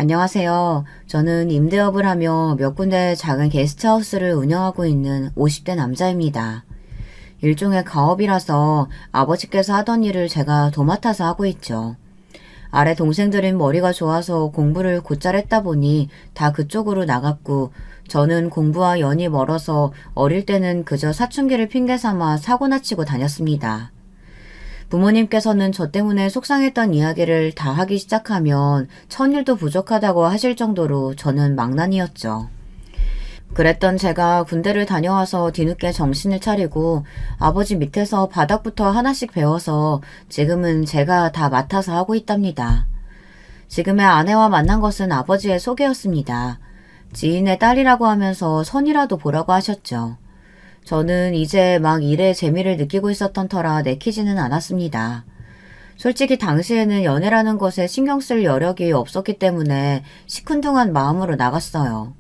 안녕하세요. 저는 임대업을 하며 몇 군데 작은 게스트하우스를 운영하고 있는 50대 남자입니다. 일종의 가업이라서 아버지께서 하던 일을 제가 도맡아서 하고 있죠. 아래 동생들은 머리가 좋아서 공부를 곧잘 했다 보니 다 그쪽으로 나갔고, 저는 공부와 연이 멀어서 어릴 때는 그저 사춘기를 핑계 삼아 사고나 치고 다녔습니다. 부모님께서는 저 때문에 속상했던 이야기를 다 하기 시작하면 천일도 부족하다고 하실 정도로 저는 망난이었죠. 그랬던 제가 군대를 다녀와서 뒤늦게 정신을 차리고 아버지 밑에서 바닥부터 하나씩 배워서 지금은 제가 다 맡아서 하고 있답니다. 지금의 아내와 만난 것은 아버지의 소개였습니다. 지인의 딸이라고 하면서 선이라도 보라고 하셨죠. 저는 이제 막 일에 재미를 느끼고 있었던 터라 내키지는 않았습니다. 솔직히 당시에는 연애라는 것에 신경 쓸 여력이 없었기 때문에 시큰둥한 마음으로 나갔어요.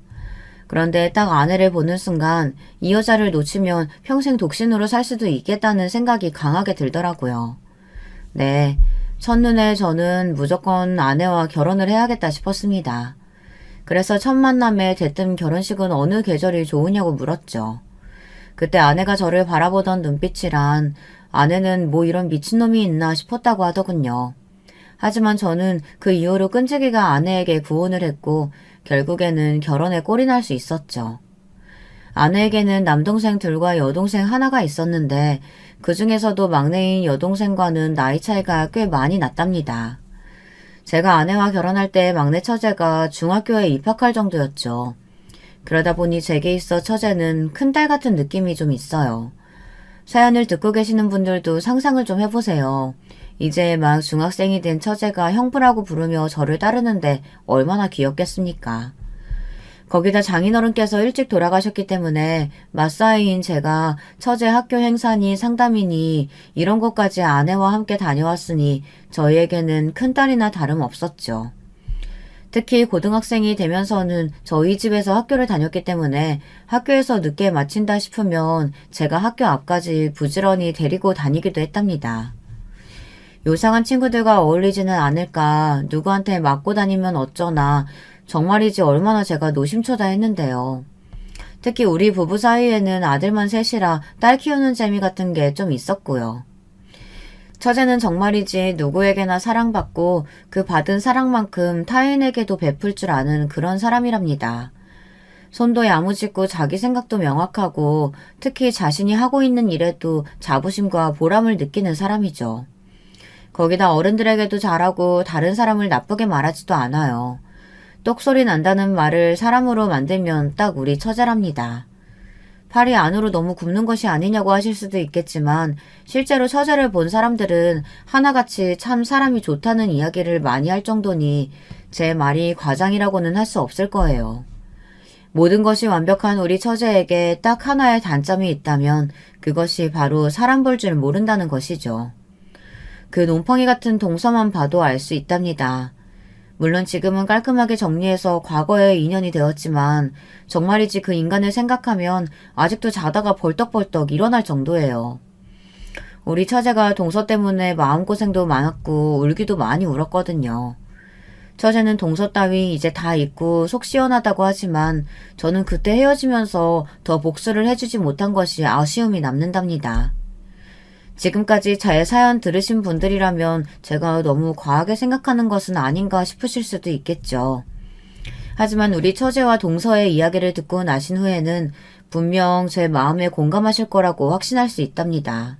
그런데 딱 아내를 보는 순간 이 여자를 놓치면 평생 독신으로 살 수도 있겠다는 생각이 강하게 들더라고요. 네, 첫눈에 저는 무조건 아내와 결혼을 해야겠다 싶었습니다. 그래서 첫 만남에 대뜸 결혼식은 어느 계절이 좋으냐고 물었죠. 그때 아내가 저를 바라보던 눈빛이란 아내는 뭐 이런 미친놈이 있나 싶었다고 하더군요. 하지만 저는 그 이후로 끈질기가 아내에게 구혼을 했고 결국에는 결혼에 꼴이 날 수 있었죠. 아내에게는 남동생 둘과 여동생 하나가 있었는데 그 중에서도 막내인 여동생과는 나이 차이가 꽤 많이 났답니다. 제가 아내와 결혼할 때 막내 처제가 중학교에 입학할 정도였죠. 그러다 보니 제게 있어 처제는 큰딸 같은 느낌이 좀 있어요. 사연을 듣고 계시는 분들도 상상을 좀 해보세요. 이제 막 중학생이 된 처제가 형부라고 부르며 저를 따르는데 얼마나 귀엽겠습니까? 거기다 장인어른께서 일찍 돌아가셨기 때문에 맞사이인 제가 처제 학교 행사니 상담이니 이런 것까지 아내와 함께 다녀왔으니 저희에게는 큰딸이나 다름없었죠. 특히 고등학생이 되면서는 저희 집에서 학교를 다녔기 때문에 학교에서 늦게 마친다 싶으면 제가 학교 앞까지 부지런히 데리고 다니기도 했답니다. 요상한 친구들과 어울리지는 않을까, 누구한테 맞고 다니면 어쩌나, 정말이지 얼마나 제가 노심초다 했는데요. 특히 우리 부부 사이에는 아들만 셋이라 딸 키우는 재미 같은 게 좀 있었고요. 처제는 정말이지 누구에게나 사랑받고 그 받은 사랑만큼 타인에게도 베풀 줄 아는 그런 사람이랍니다. 손도 야무지고 자기 생각도 명확하고 특히 자신이 하고 있는 일에도 자부심과 보람을 느끼는 사람이죠. 거기다 어른들에게도 잘하고 다른 사람을 나쁘게 말하지도 않아요. 똑소리 난다는 말을 사람으로 만들면 딱 우리 처제랍니다. 팔이 안으로 너무 굽는 것이 아니냐고 하실 수도 있겠지만 실제로 처제를 본 사람들은 하나같이 참 사람이 좋다는 이야기를 많이 할 정도니 제 말이 과장이라고는 할 수 없을 거예요. 모든 것이 완벽한 우리 처제에게 딱 하나의 단점이 있다면 그것이 바로 사람 볼 줄 모른다는 것이죠. 그 놈펑이 같은 동서만 봐도 알 수 있답니다. 물론 지금은 깔끔하게 정리해서 과거에 인연이 되었지만 정말이지 그 인간을 생각하면 아직도 자다가 벌떡벌떡 일어날 정도예요. 우리 처제가 동서 때문에 마음고생도 많았고 울기도 많이 울었거든요. 처제는 동서 따위 이제 다 잊고 속 시원하다고 하지만 저는 그때 헤어지면서 더 복수를 해주지 못한 것이 아쉬움이 남는답니다. 지금까지 제 사연 들으신 분들이라면 제가 너무 과하게 생각하는 것은 아닌가 싶으실 수도 있겠죠. 하지만 우리 처제와 동서의 이야기를 듣고 나신 후에는 분명 제 마음에 공감하실 거라고 확신할 수 있답니다.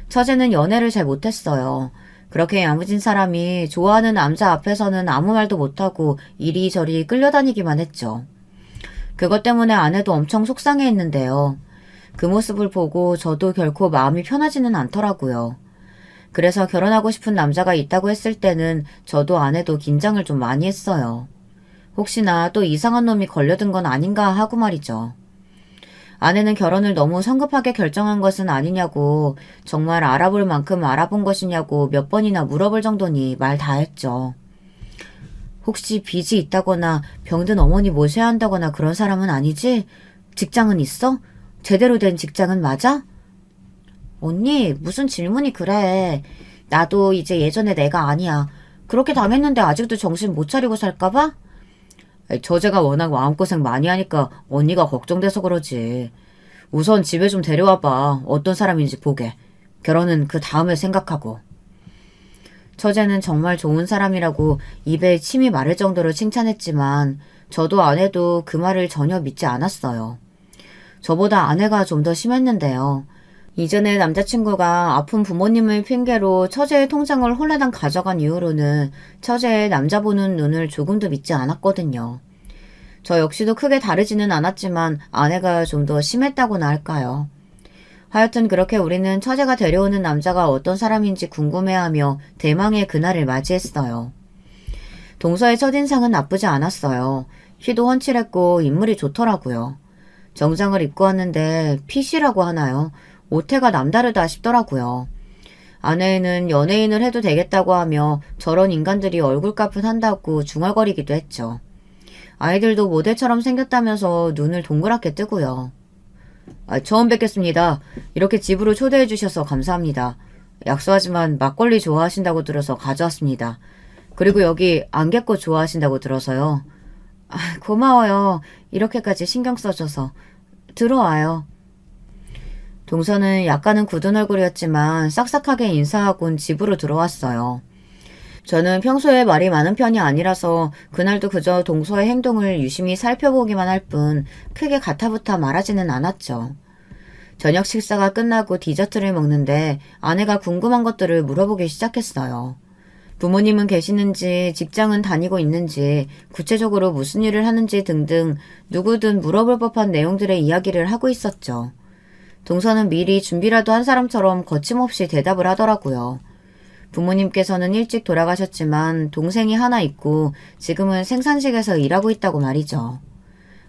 처제는 연애를 잘 못했어요. 그렇게 야무진 사람이 좋아하는 남자 앞에서는 아무 말도 못하고 이리저리 끌려다니기만 했죠. 그것 때문에 아내도 엄청 속상해했는데요. 그 모습을 보고 저도 결코 마음이 편하지는 않더라고요. 그래서 결혼하고 싶은 남자가 있다고 했을 때는 저도 아내도 긴장을 좀 많이 했어요. 혹시나 또 이상한 놈이 걸려든 건 아닌가 하고 말이죠. 아내는 결혼을 너무 성급하게 결정한 것은 아니냐고, 정말 알아볼 만큼 알아본 것이냐고 몇 번이나 물어볼 정도니 말 다 했죠. 혹시 빚이 있다거나 병든 어머니 모셔야 한다거나 그런 사람은 아니지? 직장은 있어? 제대로 된 직장은 맞아? 언니, 무슨 질문이 그래. 나도 이제 예전에 내가 아니야. 그렇게 당했는데 아직도 정신 못 차리고 살까봐? 처제가 워낙 마음고생 많이 하니까 언니가 걱정돼서 그러지. 우선 집에 좀 데려와봐. 어떤 사람인지 보게. 결혼은 그 다음에 생각하고. 처제는 정말 좋은 사람이라고 입에 침이 마를 정도로 칭찬했지만 저도 아내도 그 말을 전혀 믿지 않았어요. 저보다 아내가 좀 더 심했는데요. 이전에 남자친구가 아픈 부모님을 핑계로 처제의 통장을 홀라당 가져간 이후로는 처제의 남자 보는 눈을 조금도 믿지 않았거든요. 저 역시도 크게 다르지는 않았지만 아내가 좀 더 심했다고나 할까요. 하여튼 그렇게 우리는 처제가 데려오는 남자가 어떤 사람인지 궁금해하며 대망의 그날을 맞이했어요. 동서의 첫인상은 나쁘지 않았어요. 키도 훤칠했고 인물이 좋더라고요. 정장을 입고 왔는데 핏이라고 하나요? 옷태가 남다르다 싶더라고요. 아내는 연예인을 해도 되겠다고 하며 저런 인간들이 얼굴값은 한다고 중얼거리기도 했죠. 아이들도 모델처럼 생겼다면서 눈을 동그랗게 뜨고요. 처음 뵙겠습니다. 이렇게 집으로 초대해 주셔서 감사합니다. 약소하지만 막걸리 좋아하신다고 들어서 가져왔습니다. 그리고 여기 안개꽃 좋아하신다고 들어서요. 고마워요. 이렇게까지 신경 써줘서. 들어와요. 동서는 약간은 굳은 얼굴이었지만 싹싹하게 인사하곤 집으로 들어왔어요. 저는 평소에 말이 많은 편이 아니라서 그날도 그저 동서의 행동을 유심히 살펴보기만 할 뿐 크게 가타부타 말하지는 않았죠. 저녁 식사가 끝나고 디저트를 먹는데 아내가 궁금한 것들을 물어보기 시작했어요. 부모님은 계시는지, 직장은 다니고 있는지, 구체적으로 무슨 일을 하는지 등등 누구든 물어볼 법한 내용들의 이야기를 하고 있었죠. 동서는 미리 준비라도 한 사람처럼 거침없이 대답을 하더라고요. 부모님께서는 일찍 돌아가셨지만 동생이 하나 있고 지금은 생산직에서 일하고 있다고 말이죠.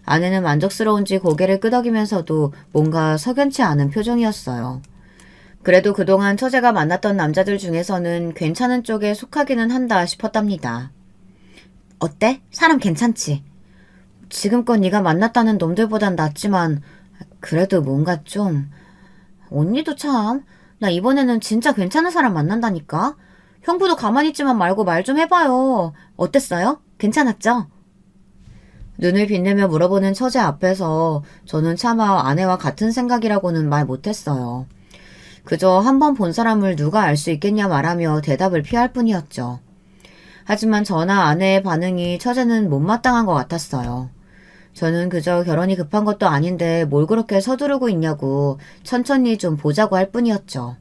아내는 만족스러운지 고개를 끄덕이면서도 뭔가 석연치 않은 표정이었어요. 그래도 그동안 처제가 만났던 남자들 중에서는 괜찮은 쪽에 속하기는 한다 싶었답니다. 어때? 사람 괜찮지? 지금껏 네가 만났다는 놈들보단 낫지만 그래도 뭔가 좀... 언니도 참... 나 이번에는 진짜 괜찮은 사람 만난다니까? 형부도 가만히 있지만 말고 말 좀 해봐요. 어땠어요? 괜찮았죠? 눈을 빛내며 물어보는 처제 앞에서 저는 차마 아내와 같은 생각이라고는 말 못했어요. 그저 한 번 본 사람을 누가 알 수 있겠냐 말하며 대답을 피할 뿐이었죠. 하지만 저나 아내의 반응이 처제는 못마땅한 것 같았어요. 저는 그저 결혼이 급한 것도 아닌데 뭘 그렇게 서두르고 있냐고 천천히 좀 보자고 할 뿐이었죠.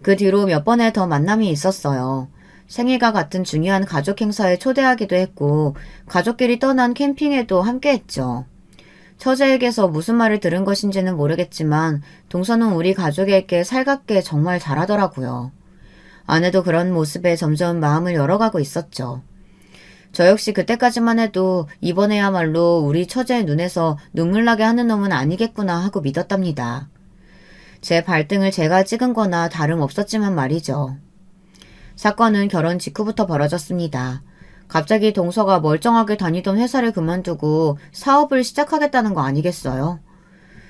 그 뒤로 몇 번의 더 만남이 있었어요. 생일과 같은 중요한 가족 행사에 초대하기도 했고 가족끼리 떠난 캠핑에도 함께했죠. 처제에게서 무슨 말을 들은 것인지는 모르겠지만 동서는 우리 가족에게 살갑게 정말 잘하더라고요. 아내도 그런 모습에 점점 마음을 열어가고 있었죠. 저 역시 그때까지만 해도 이번에야말로 우리 처제의 눈에서 눈물 나게 하는 놈은 아니겠구나 하고 믿었답니다. 제 발등을 제가 찍은 거나 다름없었지만 말이죠. 사건은 결혼 직후부터 벌어졌습니다. 갑자기 동서가 멀쩡하게 다니던 회사를 그만두고 사업을 시작하겠다는 거 아니겠어요?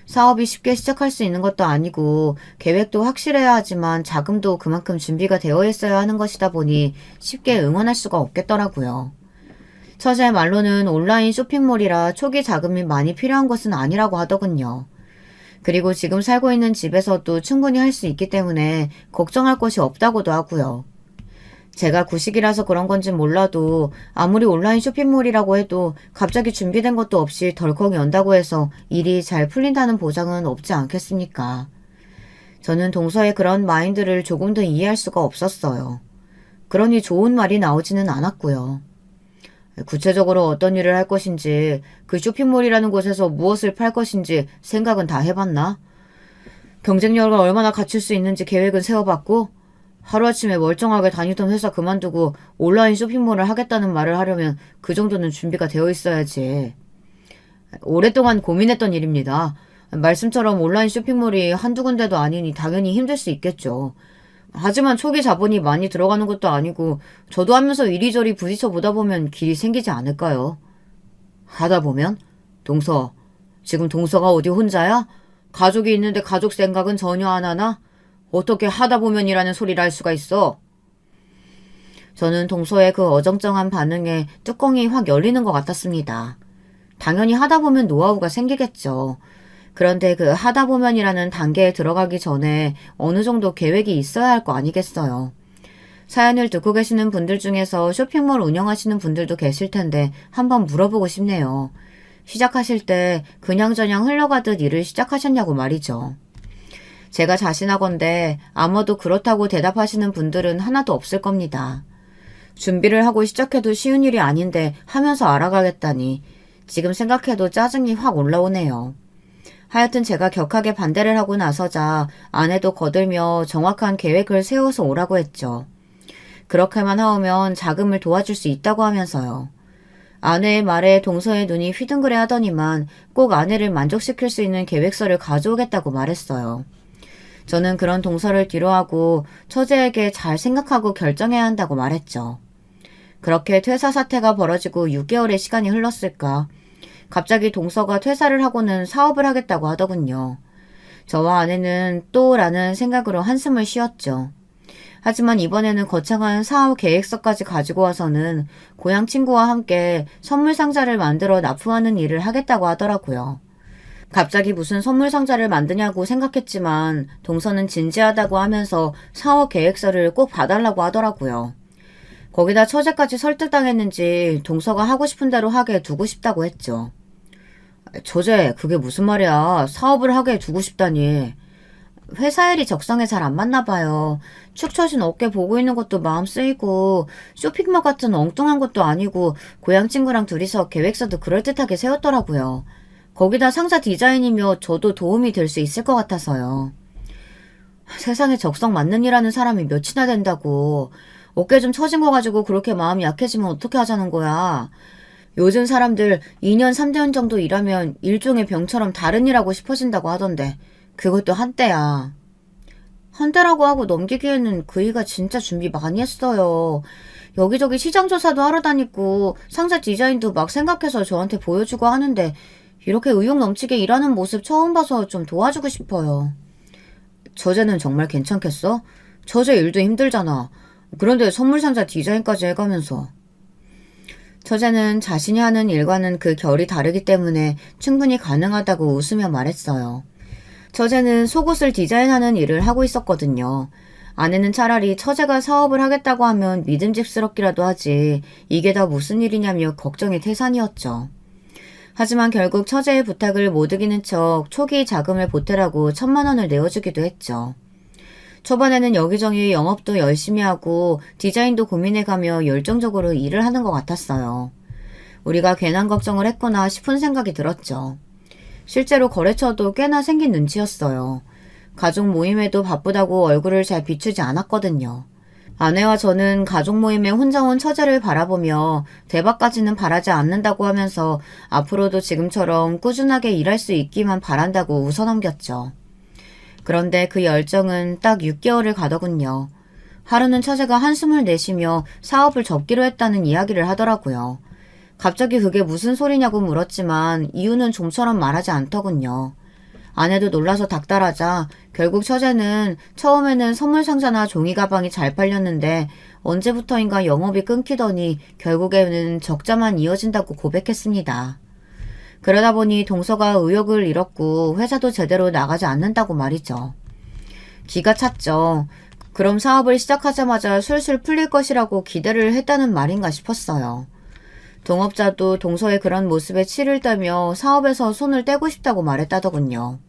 사업이 쉽게 시작할 수 있는 것도 아니고 계획도 확실해야 하지만 자금도 그만큼 준비가 되어 있어야 하는 것이다 보니 쉽게 응원할 수가 없겠더라고요. 처제의 말로는 온라인 쇼핑몰이라 초기 자금이 많이 필요한 것은 아니라고 하더군요. 그리고 지금 살고 있는 집에서도 충분히 할 수 있기 때문에 걱정할 것이 없다고도 하고요. 제가 구식이라서 그런 건진 몰라도 아무리 온라인 쇼핑몰이라고 해도 갑자기 준비된 것도 없이 덜컥 연다고 해서 일이 잘 풀린다는 보장은 없지 않겠습니까? 저는 동서의 그런 마인드를 조금 더 이해할 수가 없었어요. 그러니 좋은 말이 나오지는 않았고요. 구체적으로 어떤 일을 할 것인지, 그 쇼핑몰이라는 곳에서 무엇을 팔 것인지 생각은 다 해봤나? 경쟁력을 얼마나 갖출 수 있는지 계획은 세워봤고, 하루아침에 멀쩡하게 다니던 회사 그만두고 온라인 쇼핑몰을 하겠다는 말을 하려면 그 정도는 준비가 되어 있어야지. 오랫동안 고민했던 일입니다. 말씀처럼 온라인 쇼핑몰이 한두 군데도 아니니 당연히 힘들 수 있겠죠. 하지만 초기 자본이 많이 들어가는 것도 아니고 저도 하면서 이리저리 부딪혀 보다 보면 길이 생기지 않을까요? 하다 보면? 동서, 지금 동서가 어디 혼자야? 가족이 있는데 가족 생각은 전혀 안 하나? 어떻게 하다 보면이라는 소리를 할 수가 있어? 저는 동서의 그 어정쩡한 반응에 뚜껑이 확 열리는 것 같았습니다. 당연히 하다 보면 노하우가 생기겠죠. 그런데 그 하다 보면이라는 단계에 들어가기 전에 어느 정도 계획이 있어야 할 거 아니겠어요. 사연을 듣고 계시는 분들 중에서 쇼핑몰 운영하시는 분들도 계실 텐데 한번 물어보고 싶네요. 시작하실 때 그냥저냥 흘러가듯 일을 시작하셨냐고 말이죠. 제가 자신하건대 아마도 그렇다고 대답하시는 분들은 하나도 없을 겁니다. 준비를 하고 시작해도 쉬운 일이 아닌데 하면서 알아가겠다니 지금 생각해도 짜증이 확 올라오네요. 하여튼 제가 격하게 반대를 하고 나서자 아내도 거들며 정확한 계획을 세워서 오라고 했죠. 그렇게만 하오면 자금을 도와줄 수 있다고 하면서요. 아내의 말에 동서의 눈이 휘둥그레 하더니만 꼭 아내를 만족시킬 수 있는 계획서를 가져오겠다고 말했어요. 저는 그런 동서를 뒤로하고 처제에게 잘 생각하고 결정해야 한다고 말했죠. 그렇게 퇴사 사태가 벌어지고 6개월의 시간이 흘렀을까. 갑자기 동서가 퇴사를 하고는 사업을 하겠다고 하더군요. 저와 아내는 또 라는 생각으로 한숨을 쉬었죠. 하지만 이번에는 거창한 사업 계획서까지 가지고 와서는 고향 친구와 함께 선물 상자를 만들어 납품하는 일을 하겠다고 하더라고요. 갑자기 무슨 선물 상자를 만드냐고 생각했지만 동서는 진지하다고 하면서 사업 계획서를 꼭 봐달라고 하더라고요. 거기다 처제까지 설득당했는지 동서가 하고 싶은 대로 하게 두고 싶다고 했죠. 처제, 그게 무슨 말이야. 사업을 하게 두고 싶다니. 회사 일이 적성에 잘 안 맞나 봐요. 축 처진 어깨 보고 있는 것도 마음 쓰이고 쇼핑몰 같은 엉뚱한 것도 아니고 고향 친구랑 둘이서 계획서도 그럴듯하게 세웠더라고요. 거기다 상자 디자인이며 저도 도움이 될 수 있을 것 같아서요. 세상에 적성 맞는 일하는 사람이 몇이나 된다고. 어깨 좀 처진 거 가지고 그렇게 마음이 약해지면 어떻게 하자는 거야. 요즘 사람들 2년 3년 정도 일하면 일종의 병처럼 다른 일하고 싶어진다고 하던데 그것도 한때야. 한때라고 하고 넘기기에는 그이가 진짜 준비 많이 했어요. 여기저기 시장조사도 하러 다니고 상자 디자인도 막 생각해서 저한테 보여주고 하는데 이렇게 의욕 넘치게 일하는 모습 처음 봐서 좀 도와주고 싶어요. 저제는 정말 괜찮겠어? 저제 일도 힘들잖아. 그런데 선물 상자 디자인까지 해가면서. 처제는 자신이 하는 일과는 그 결이 다르기 때문에 충분히 가능하다고 웃으며 말했어요. 처제는 속옷을 디자인하는 일을 하고 있었거든요. 아내는 차라리 처제가 사업을 하겠다고 하면 믿음직스럽기라도 하지 이게 다 무슨 일이냐며 걱정이 태산이었죠. 하지만 결국 처제의 부탁을 못 이기는 척 초기 자금을 보태라고 1,000만 원을 내어주기도 했죠. 초반에는 여기저기 영업도 열심히 하고 디자인도 고민해가며 열정적으로 일을 하는 것 같았어요. 우리가 괜한 걱정을 했구나 싶은 생각이 들었죠. 실제로 거래처도 꽤나 생긴 눈치였어요. 가족 모임에도 바쁘다고 얼굴을 잘 비추지 않았거든요. 아내와 저는 가족 모임에 혼자 온 처제를 바라보며 대박까지는 바라지 않는다고 하면서 앞으로도 지금처럼 꾸준하게 일할 수 있기만 바란다고 웃어넘겼죠. 그런데 그 열정은 딱 6개월을 가더군요. 하루는 처제가 한숨을 내쉬며 사업을 접기로 했다는 이야기를 하더라고요. 갑자기 그게 무슨 소리냐고 물었지만 이유는 좀처럼 말하지 않더군요. 아내도 놀라서 닥달하자 결국 처제는 처음에는 선물 상자나 종이 가방이 잘 팔렸는데 언제부터인가 영업이 끊기더니 결국에는 적자만 이어진다고 고백했습니다. 그러다 보니 동서가 의욕을 잃었고 회사도 제대로 나가지 않는다고 말이죠. 기가 찼죠. 그럼 사업을 시작하자마자 술술 풀릴 것이라고 기대를 했다는 말인가 싶었어요. 동업자도 동서의 그런 모습에 치를 떨며 사업에서 손을 떼고 싶다고 말했다더군요.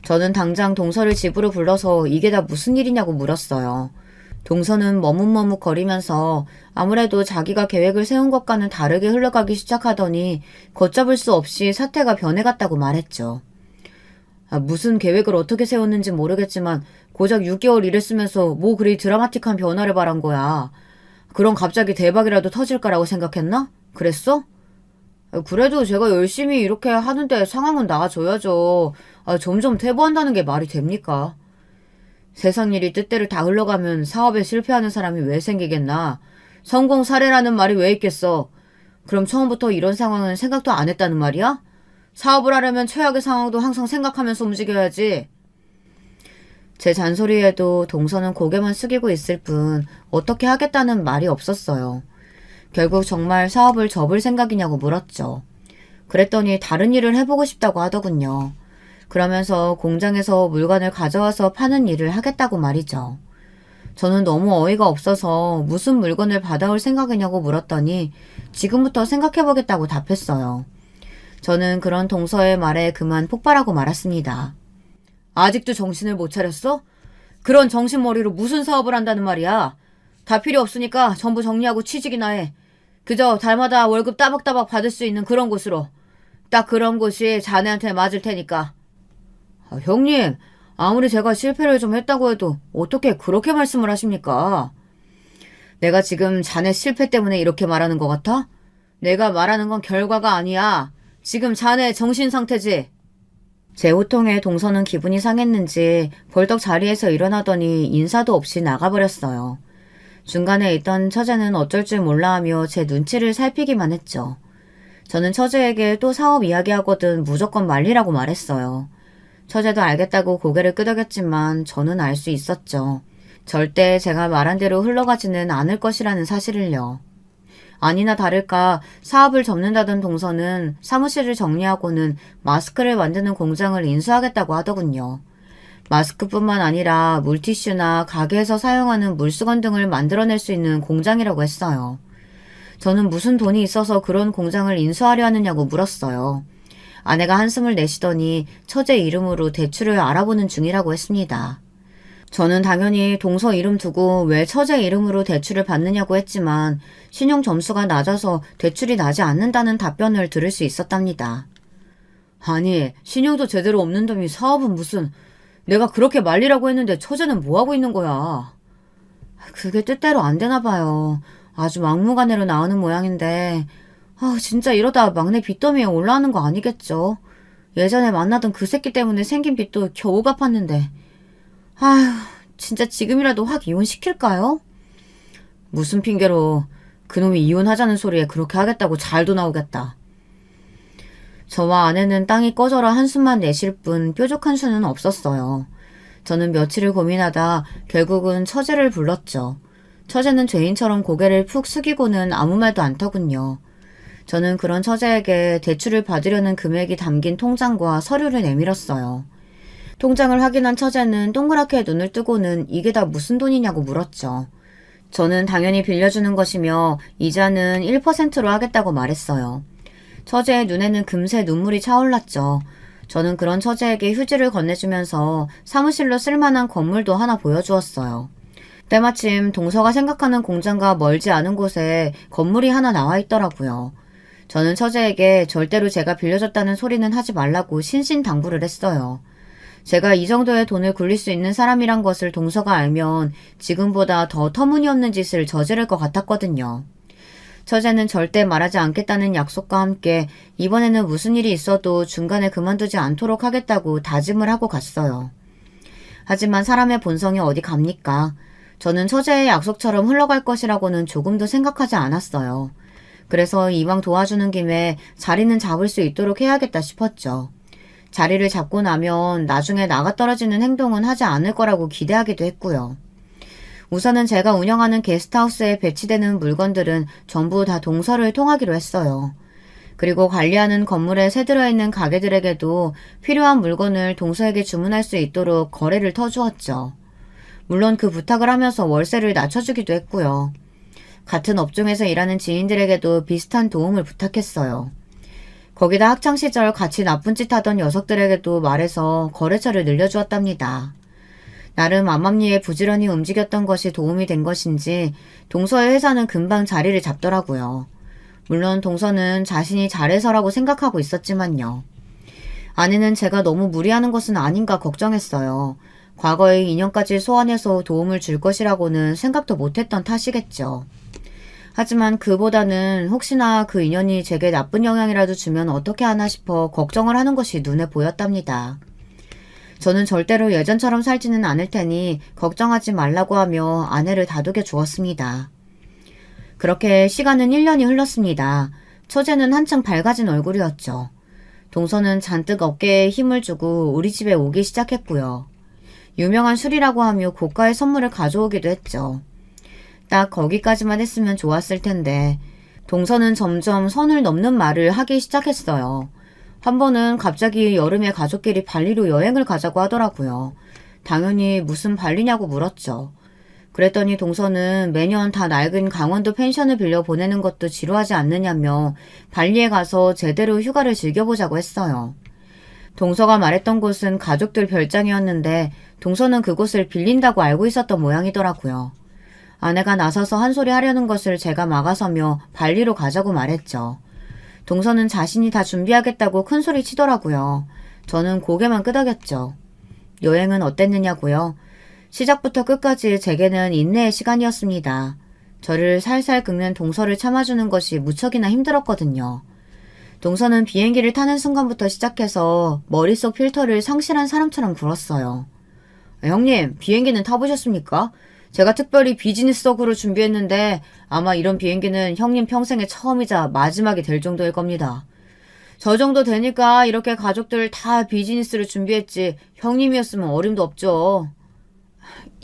저는 당장 동서를 집으로 불러서 이게 다 무슨 일이냐고 물었어요. 동서는 머뭇머뭇거리면서 아무래도 자기가 계획을 세운 것과는 다르게 흘러가기 시작하더니 걷잡을 수 없이 사태가 변해갔다고 말했죠. 무슨 계획을 어떻게 세웠는지 모르겠지만 고작 6개월 일했으면서 뭐 그리 드라마틱한 변화를 바란 거야. 그럼 갑자기 대박이라도 터질 거라고 생각했나? 그랬어? 그래도 제가 열심히 이렇게 하는데 상황은 나아져야죠. 점점 퇴보한다는 게 말이 됩니까? 세상 일이 뜻대로 다 흘러가면 사업에 실패하는 사람이 왜 생기겠나? 성공 사례라는 말이 왜 있겠어? 그럼 처음부터 이런 상황은 생각도 안 했다는 말이야? 사업을 하려면 최악의 상황도 항상 생각하면서 움직여야지. 제 잔소리에도 동서는 고개만 숙이고 있을 뿐 어떻게 하겠다는 말이 없었어요. 결국 정말 사업을 접을 생각이냐고 물었죠. 그랬더니 다른 일을 해보고 싶다고 하더군요. 그러면서 공장에서 물건을 가져와서 파는 일을 하겠다고 말이죠. 저는 너무 어이가 없어서 무슨 물건을 받아올 생각이냐고 물었더니 지금부터 생각해보겠다고 답했어요. 저는 그런 동서의 말에 그만 폭발하고 말았습니다. 아직도 정신을 못 차렸어? 그런 정신머리로 무슨 사업을 한다는 말이야? 다 필요 없으니까 전부 정리하고 취직이나 해. 그저 달마다 월급 따박따박 받을 수 있는 그런 곳으로. 딱 그런 곳이 자네한테 맞을 테니까. 형님, 아무리 제가 실패를 좀 했다고 해도 어떻게 그렇게 말씀을 하십니까? 내가 지금 자네 실패 때문에 이렇게 말하는 것 같아? 내가 말하는 건 결과가 아니야. 지금 자네 정신 상태지? 제 호통에 동서는 기분이 상했는지 벌떡 자리에서 일어나더니 인사도 없이 나가버렸어요. 중간에 있던 처제는 어쩔 줄 몰라하며 제 눈치를 살피기만 했죠. 저는 처제에게 또 사업 이야기하거든 무조건 말리라고 말했어요. 처제도 알겠다고 고개를 끄덕였지만 저는 알 수 있었죠. 절대 제가 말한 대로 흘러가지는 않을 것이라는 사실을요. 아니나 다를까 사업을 접는다던 동서는 사무실을 정리하고는 마스크를 만드는 공장을 인수하겠다고 하더군요. 마스크뿐만 아니라 물티슈나 가게에서 사용하는 물수건 등을 만들어낼 수 있는 공장이라고 했어요. 저는 무슨 돈이 있어서 그런 공장을 인수하려 하느냐고 물었어요. 아내가 한숨을 내쉬더니 처제 이름으로 대출을 알아보는 중이라고 했습니다. 저는 당연히 동서 이름 두고 왜 처제 이름으로 대출을 받느냐고 했지만 신용 점수가 낮아서 대출이 나지 않는다는 답변을 들을 수 있었답니다. 아니, 신용도 제대로 없는 놈이 사업은 무슨... 내가 그렇게 말리라고 했는데 처제는 뭐하고 있는 거야? 그게 뜻대로 안 되나 봐요. 아주 막무가내로 나오는 모양인데 진짜 이러다 막내 빚더미에 올라오는 거 아니겠죠? 예전에 만나던 그 새끼 때문에 생긴 빚도 겨우 갚았는데 아휴, 진짜 지금이라도 확 이혼시킬까요? 무슨 핑계로 그놈이 이혼하자는 소리에 그렇게 하겠다고 잘도 나오겠다. 저와 아내는 땅이 꺼져라 한숨만 내쉴 뿐 뾰족한 수는 없었어요. 저는 며칠을 고민하다 결국은 처제를 불렀죠. 처제는 죄인처럼 고개를 푹 숙이고는 아무 말도 않더군요. 저는 그런 처제에게 대출을 받으려는 금액이 담긴 통장과 서류를 내밀었어요. 통장을 확인한 처제는 동그랗게 눈을 뜨고는 이게 다 무슨 돈이냐고 물었죠. 저는 당연히 빌려주는 것이며 이자는 1%로 하겠다고 말했어요. 처제의 눈에는 금세 눈물이 차올랐죠. 저는 그런 처제에게 휴지를 건네주면서 사무실로 쓸만한 건물도 하나 보여주었어요. 때마침 동서가 생각하는 공장과 멀지 않은 곳에 건물이 하나 나와 있더라고요. 저는 처제에게 절대로 제가 빌려줬다는 소리는 하지 말라고 신신당부를 했어요. 제가 이 정도의 돈을 굴릴 수 있는 사람이란 것을 동서가 알면 지금보다 더 터무니없는 짓을 저지를 것 같았거든요. 처제는 절대 말하지 않겠다는 약속과 함께 이번에는 무슨 일이 있어도 중간에 그만두지 않도록 하겠다고 다짐을 하고 갔어요. 하지만 사람의 본성이 어디 갑니까? 저는 처제의 약속처럼 흘러갈 것이라고는 조금도 생각하지 않았어요. 그래서 이왕 도와주는 김에 자리는 잡을 수 있도록 해야겠다 싶었죠. 자리를 잡고 나면 나중에 나가 떨어지는 행동은 하지 않을 거라고 기대하기도 했고요. 우선은 제가 운영하는 게스트하우스에 배치되는 물건들은 전부 다 동서를 통하기로 했어요. 그리고 관리하는 건물에 새들어 있는 가게들에게도 필요한 물건을 동서에게 주문할 수 있도록 거래를 터주었죠. 물론 그 부탁을 하면서 월세를 낮춰주기도 했고요. 같은 업종에서 일하는 지인들에게도 비슷한 도움을 부탁했어요. 거기다 학창시절 같이 나쁜 짓 하던 녀석들에게도 말해서 거래처를 늘려주었답니다. 나름 암암리에 부지런히 움직였던 것이 도움이 된 것인지 동서의 회사는 금방 자리를 잡더라고요. 물론 동서는 자신이 잘해서라고 생각하고 있었지만요. 아내는 제가 너무 무리하는 것은 아닌가 걱정했어요. 과거의 인연까지 소환해서 도움을 줄 것이라고는 생각도 못했던 탓이겠죠. 하지만 그보다는 혹시나 그 인연이 제게 나쁜 영향이라도 주면 어떻게 하나 싶어 걱정을 하는 것이 눈에 보였답니다. 저는 절대로 예전처럼 살지는 않을 테니 걱정하지 말라고 하며 아내를 다독여 주었습니다. 그렇게 시간은 1년이 흘렀습니다. 처제는 한층 밝아진 얼굴이었죠. 동서는 잔뜩 어깨에 힘을 주고 우리 집에 오기 시작했고요. 유명한 술이라고 하며 고가의 선물을 가져오기도 했죠. 딱 거기까지만 했으면 좋았을 텐데 동서는 점점 선을 넘는 말을 하기 시작했어요. 한 번은 갑자기 여름에 가족끼리 발리로 여행을 가자고 하더라고요. 당연히 무슨 발리냐고 물었죠. 그랬더니 동서는 매년 다 낡은 강원도 펜션을 빌려 보내는 것도 지루하지 않느냐며 발리에 가서 제대로 휴가를 즐겨보자고 했어요. 동서가 말했던 곳은 가족들 별장이었는데 동서는 그곳을 빌린다고 알고 있었던 모양이더라고요. 아내가 나서서 한 소리 하려는 것을 제가 막아서며 발리로 가자고 말했죠. 동서는 자신이 다 준비하겠다고 큰 소리 치더라고요. 저는 고개만 끄덕였죠. 여행은 어땠느냐고요? 시작부터 끝까지 제게는 인내의 시간이었습니다. 저를 살살 긁는 동서를 참아주는 것이 무척이나 힘들었거든요. 동서는 비행기를 타는 순간부터 시작해서 머릿속 필터를 상실한 사람처럼 굴었어요. 형님, 비행기는 타보셨습니까? 제가 특별히 비즈니스석으로 준비했는데 아마 이런 비행기는 형님 평생의 처음이자 마지막이 될 정도일 겁니다. 저 정도 되니까 이렇게 가족들 다 비즈니스를 준비했지 형님이었으면 어림도 없죠.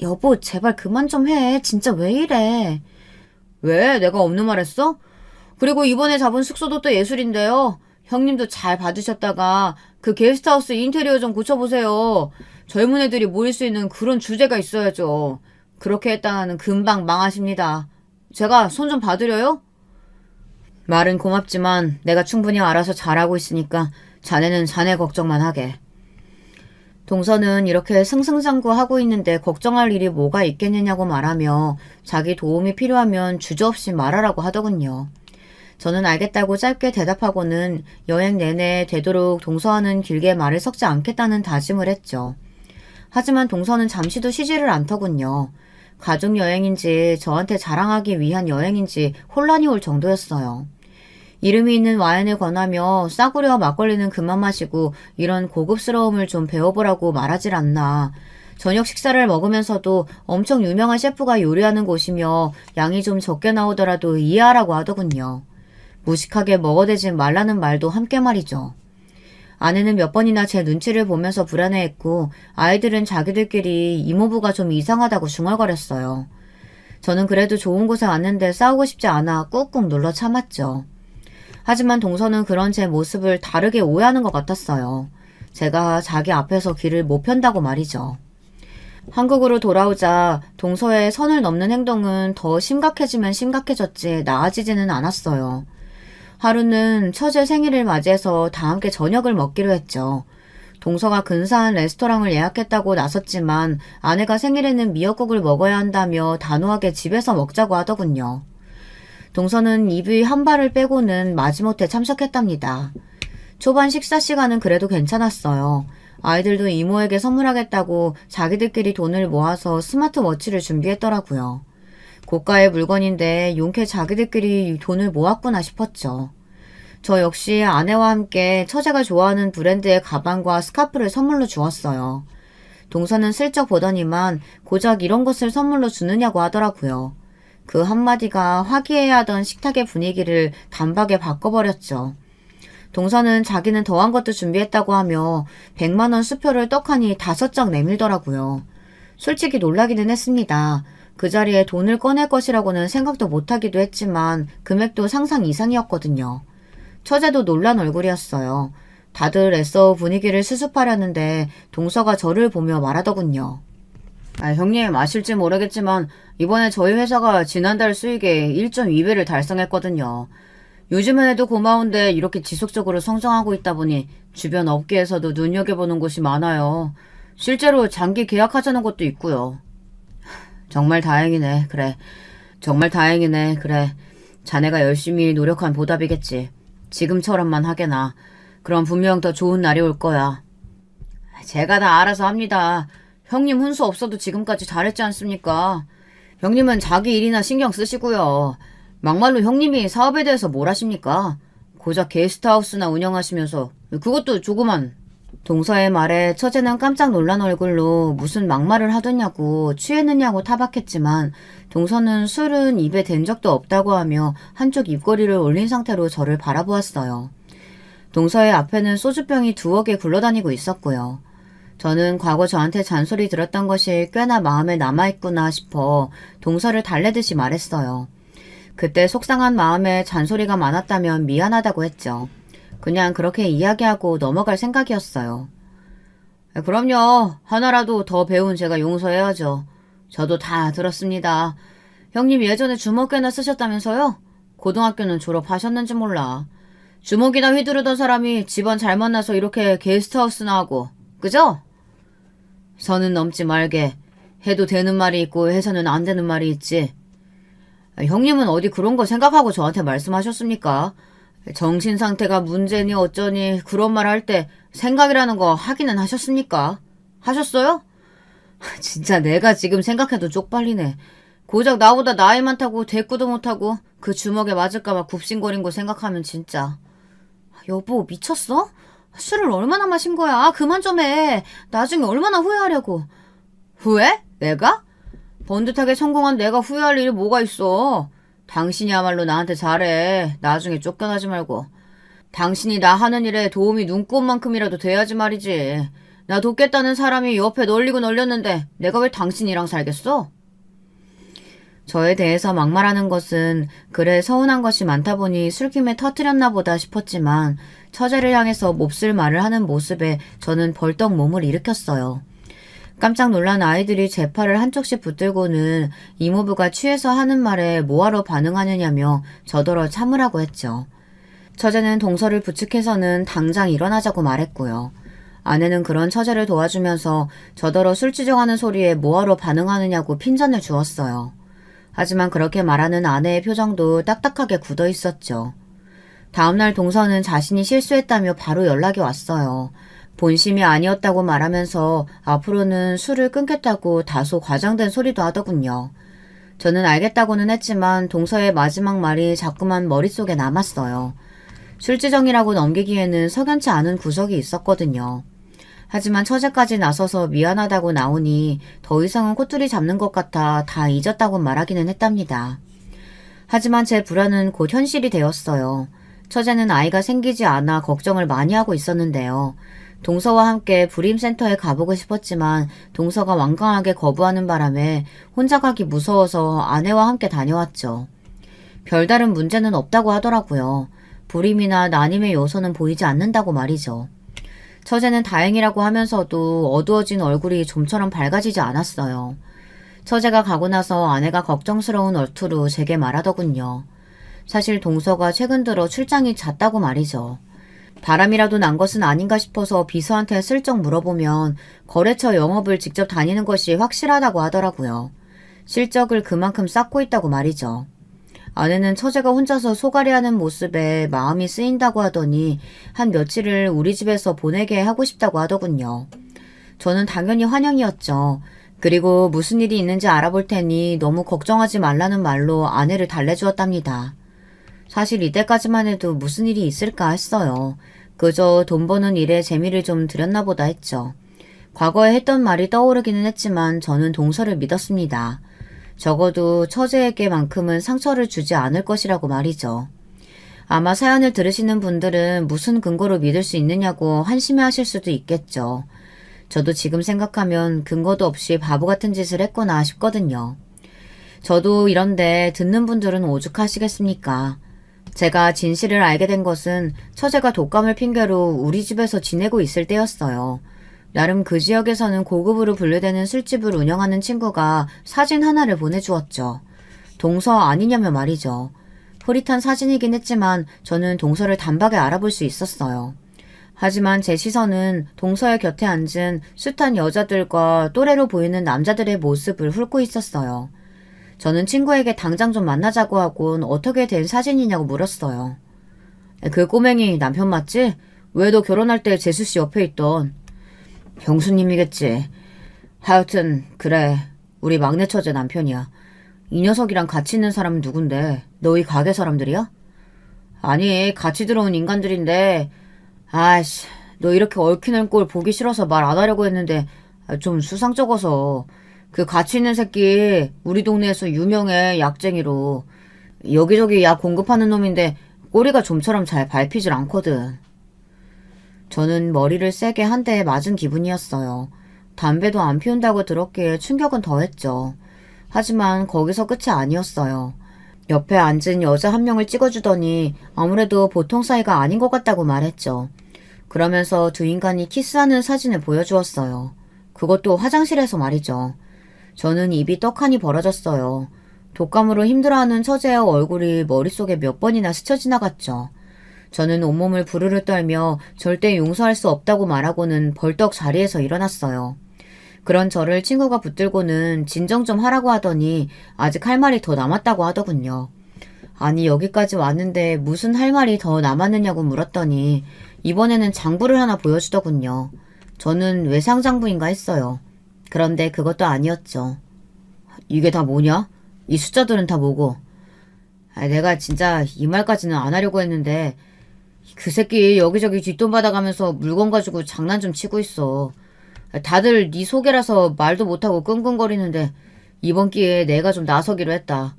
여보, 제발 그만 좀 해. 진짜 왜 이래? 왜? 내가 없는 말 했어? 그리고 이번에 잡은 숙소도 또 예술인데요. 형님도 잘 봐주셨다가 그 게스트하우스 인테리어 좀 고쳐보세요. 젊은 애들이 모일 수 있는 그런 주제가 있어야죠. 그렇게 했다가는 금방 망하십니다. 제가 손 좀 봐드려요? 말은 고맙지만 내가 충분히 알아서 잘하고 있으니까 자네는 자네 걱정만 하게. 동서는 이렇게 승승장구하고 있는데 걱정할 일이 뭐가 있겠느냐고 말하며 자기 도움이 필요하면 주저없이 말하라고 하더군요. 저는 알겠다고 짧게 대답하고는 여행 내내 되도록 동서와는 길게 말을 섞지 않겠다는 다짐을 했죠. 하지만 동서는 잠시도 쉬지를 않더군요. 가족여행인지 저한테 자랑하기 위한 여행인지 혼란이 올 정도였어요. 이름이 있는 와인을 권하며 싸구려와 막걸리는 그만 마시고 이런 고급스러움을 좀 배워보라고 말하질 않나. 저녁 식사를 먹으면서도 엄청 유명한 셰프가 요리하는 곳이며 양이 좀 적게 나오더라도 이해하라고 하더군요. 무식하게 먹어대지 말라는 말도 함께 말이죠. 아내는 몇 번이나 제 눈치를 보면서 불안해했고 아이들은 자기들끼리 이모부가 좀 이상하다고 중얼거렸어요. 저는 그래도 좋은 곳에 왔는데 싸우고 싶지 않아 꾹꾹 눌러 참았죠. 하지만 동서는 그런 제 모습을 다르게 오해하는 것 같았어요. 제가 자기 앞에서 길을 못 편다고 말이죠. 한국으로 돌아오자 동서의 선을 넘는 행동은 더 심각해지면 심각해졌지 나아지지는 않았어요. 하루는 처제 생일을 맞이해서 다 함께 저녁을 먹기로 했죠. 동서가 근사한 레스토랑을 예약했다고 나섰지만 아내가 생일에는 미역국을 먹어야 한다며 단호하게 집에서 먹자고 하더군요. 동서는 입이 한 발을 빼고는 마지못해 참석했답니다. 초반 식사 시간은 그래도 괜찮았어요. 아이들도 이모에게 선물하겠다고 자기들끼리 돈을 모아서 스마트워치를 준비했더라고요. 고가의 물건인데 용케 자기들끼리 돈을 모았구나 싶었죠. 저 역시 아내와 함께 처제가 좋아하는 브랜드의 가방과 스카프를 선물로 주었어요. 동서는 슬쩍 보더니만 고작 이런 것을 선물로 주느냐고 하더라고요. 그 한마디가 화기애애하던 식탁의 분위기를 단박에 바꿔버렸죠. 동서는 자기는 더한 것도 준비했다고 하며 100만원 수표를 떡하니 5장 내밀더라고요. 솔직히 놀라기는 했습니다. 그 자리에 돈을 꺼낼 것이라고는 생각도 못하기도 했지만 금액도 상상 이상이었거든요. 처제도 놀란 얼굴이었어요. 다들 애써 분위기를 수습하려는데 동서가 저를 보며 말하더군요. 형님 아실지 모르겠지만 이번에 저희 회사가 지난달 수익의 1.2배를 달성했거든요. 요즘은 해도 고마운데 이렇게 지속적으로 성장하고 있다 보니 주변 업계에서도 눈여겨보는 곳이 많아요. 실제로 장기 계약하자는 것도 있고요. 정말 다행이네. 그래. 정말 다행이네. 그래. 자네가 열심히 노력한 보답이겠지. 지금처럼만 하게나. 그럼 분명 더 좋은 날이 올 거야. 제가 다 알아서 합니다. 형님 훈수 없어도 지금까지 잘했지 않습니까? 형님은 자기 일이나 신경 쓰시고요. 막말로 형님이 사업에 대해서 뭘 하십니까? 고작 게스트하우스나 운영하시면서 그것도 조그만. 동서의 말에 처제는 깜짝 놀란 얼굴로 무슨 막말을 하더냐고 취했느냐고 타박했지만 동서는 술은 입에 댄 적도 없다고 하며 한쪽 입꼬리를 올린 상태로 저를 바라보았어요. 동서의 앞에는 소주병이 2개 굴러다니고 있었고요. 저는 과거 저한테 잔소리 들었던 것이 꽤나 마음에 남아있구나 싶어 동서를 달래듯이 말했어요. 그때 속상한 마음에 잔소리가 많았다면 미안하다고 했죠. 그냥 그렇게 이야기하고 넘어갈 생각이었어요. 그럼요. 하나라도 더 배운 제가 용서해야죠. 저도 다 들었습니다. 형님 예전에 주먹 꽤나 쓰셨다면서요? 고등학교는 졸업하셨는지 몰라. 주먹이나 휘두르던 사람이 집안 잘 만나서 이렇게 게스트하우스나 하고, 그죠? 선은 넘지 말게. 해도 되는 말이 있고 해서는 안 되는 말이 있지. 형님은 어디 그런 거 생각하고 저한테 말씀하셨습니까? 정신 상태가 문제니 어쩌니 그런 말 할 때 생각이라는 거 하기는 하셨습니까? 하셨어요? 진짜 내가 지금 생각해도 쪽팔리네. 고작 나보다 나이 많다고 대꾸도 못하고 그 주먹에 맞을까봐 굽신거린 거 생각하면 진짜. 여보 미쳤어? 술을 얼마나 마신 거야? 그만 좀 해. 나중에 얼마나 후회하려고. 후회? 내가? 번듯하게 성공한 내가 후회할 일이 뭐가 있어. 당신이야말로 나한테 잘해. 나중에 쫓겨나지 말고. 당신이 나 하는 일에 도움이 눈꼽만큼이라도 돼야지 말이지. 나 돕겠다는 사람이 옆에 널리고 널렸는데 내가 왜 당신이랑 살겠어? 저에 대해서 막말하는 것은 그래 서운한 것이 많다 보니 술김에 터뜨렸나 보다 싶었지만 처제를 향해서 몹쓸 말을 하는 모습에 저는 벌떡 몸을 일으켰어요. 깜짝 놀란 아이들이 제 팔을 한쪽씩 붙들고는 이모부가 취해서 하는 말에 뭐하러 반응하느냐며 저더러 참으라고 했죠. 처제는 동서를 부축해서는 당장 일어나자고 말했고요. 아내는 그런 처제를 도와주면서 저더러 술지정하는 소리에 뭐하러 반응하느냐고 핀잔을 주었어요. 하지만 그렇게 말하는 아내의 표정도 딱딱하게 굳어 있었죠. 다음날 동서는 자신이 실수했다며 바로 연락이 왔어요. 본심이 아니었다고 말하면서 앞으로는 술을 끊겠다고 다소 과장된 소리도 하더군요. 저는 알겠다고는 했지만 동서의 마지막 말이 자꾸만 머릿속에 남았어요. 술지정이라고 넘기기에는 석연치 않은 구석이 있었거든요. 하지만 처제까지 나서서 미안하다고 나오니 더 이상은 꼬투리 잡는 것 같아 다 잊었다고 말하기는 했답니다. 하지만 제 불안은 곧 현실이 되었어요. 처제는 아이가 생기지 않아 걱정을 많이 하고 있었는데요. 동서와 함께 불임센터에 가보고 싶었지만 동서가 완강하게 거부하는 바람에 혼자 가기 무서워서 아내와 함께 다녀왔죠. 별다른 문제는 없다고 하더라고요. 불임이나 난임의 요소는 보이지 않는다고 말이죠. 처제는 다행이라고 하면서도 어두워진 얼굴이 좀처럼 밝아지지 않았어요. 처제가 가고 나서 아내가 걱정스러운 얼투로 제게 말하더군요. 사실 동서가 최근 들어 출장이 잦다고 말이죠. 바람이라도 난 것은 아닌가 싶어서 비서한테 슬쩍 물어보면 거래처 영업을 직접 다니는 것이 확실하다고 하더라고요. 실적을 그만큼 쌓고 있다고 말이죠. 아내는 처제가 혼자서 소가리하는 모습에 마음이 쓰인다고 하더니 한 며칠을 우리 집에서 보내게 하고 싶다고 하더군요. 저는 당연히 환영이었죠. 그리고 무슨 일이 있는지 알아볼 테니 너무 걱정하지 말라는 말로 아내를 달래주었답니다. 사실 이때까지만 해도 무슨 일이 있을까 했어요. 그저 돈 버는 일에 재미를 좀 들였나 보다 했죠. 과거에 했던 말이 떠오르기는 했지만 저는 동서를 믿었습니다. 적어도 처제에게만큼은 상처를 주지 않을 것이라고 말이죠. 아마 사연을 들으시는 분들은 무슨 근거로 믿을 수 있느냐고 한심해하실 수도 있겠죠. 저도 지금 생각하면 근거도 없이 바보 같은 짓을 했구나 싶거든요. 저도 이런데 듣는 분들은 오죽하시겠습니까? 제가 진실을 알게 된 것은 처제가 독감을 핑계로 우리 집에서 지내고 있을 때였어요. 나름 그 지역에서는 고급으로 분류되는 술집을 운영하는 친구가 사진 하나를 보내주었죠. 동서 아니냐며 말이죠. 흐릿한 사진이긴 했지만 저는 동서를 단박에 알아볼 수 있었어요. 하지만 제 시선은 동서의 곁에 앉은 숱한 여자들과 또래로 보이는 남자들의 모습을 훑고 있었어요. 저는 친구에게 당장 좀 만나자고 하곤 어떻게 된 사진이냐고 물었어요. 그 꼬맹이 남편 맞지? 왜 너 결혼할 때 재수씨 옆에 있던. 형수님이겠지. 하여튼 그래. 우리 막내 처제 남편이야. 이 녀석이랑 같이 있는 사람은 누군데? 너희 가게 사람들이야? 아니 같이 들어온 인간들인데 아이씨 너 이렇게 얽히는 꼴 보기 싫어서 말 안 하려고 했는데 좀 수상쩍어서 그 같이 있는 새끼 우리 동네에서 유명해 약쟁이로 여기저기 약 공급하는 놈인데 꼬리가 좀처럼 잘 밟히질 않거든. 저는 머리를 세게 한 대 맞은 기분이었어요. 담배도 안 피운다고 들었기에 충격은 더했죠. 하지만 거기서 끝이 아니었어요. 옆에 앉은 여자 한 명을 찍어주더니 아무래도 보통 사이가 아닌 것 같다고 말했죠. 그러면서 두 인간이 키스하는 사진을 보여주었어요. 그것도 화장실에서 말이죠. 저는 입이 떡하니 벌어졌어요. 독감으로 힘들어하는 처제의 얼굴이 머릿속에 몇 번이나 스쳐 지나갔죠. 저는 온몸을 부르르 떨며 절대 용서할 수 없다고 말하고는 벌떡 자리에서 일어났어요. 그런 저를 친구가 붙들고는 진정 좀 하라고 하더니 아직 할 말이 더 남았다고 하더군요. 아니 여기까지 왔는데 무슨 할 말이 더 남았느냐고 물었더니 이번에는 장부를 하나 보여주더군요. 저는 외상장부인가 했어요. 그런데 그것도 아니었죠. 이게 다 뭐냐? 이 숫자들은 다 뭐고? 내가 진짜 이 말까지는 안 하려고 했는데 그 새끼 여기저기 뒷돈 받아가면서 물건 가지고 장난 좀 치고 있어. 다들 네 소개라서 말도 못하고 끙끙거리는데 이번 기회에 내가 좀 나서기로 했다.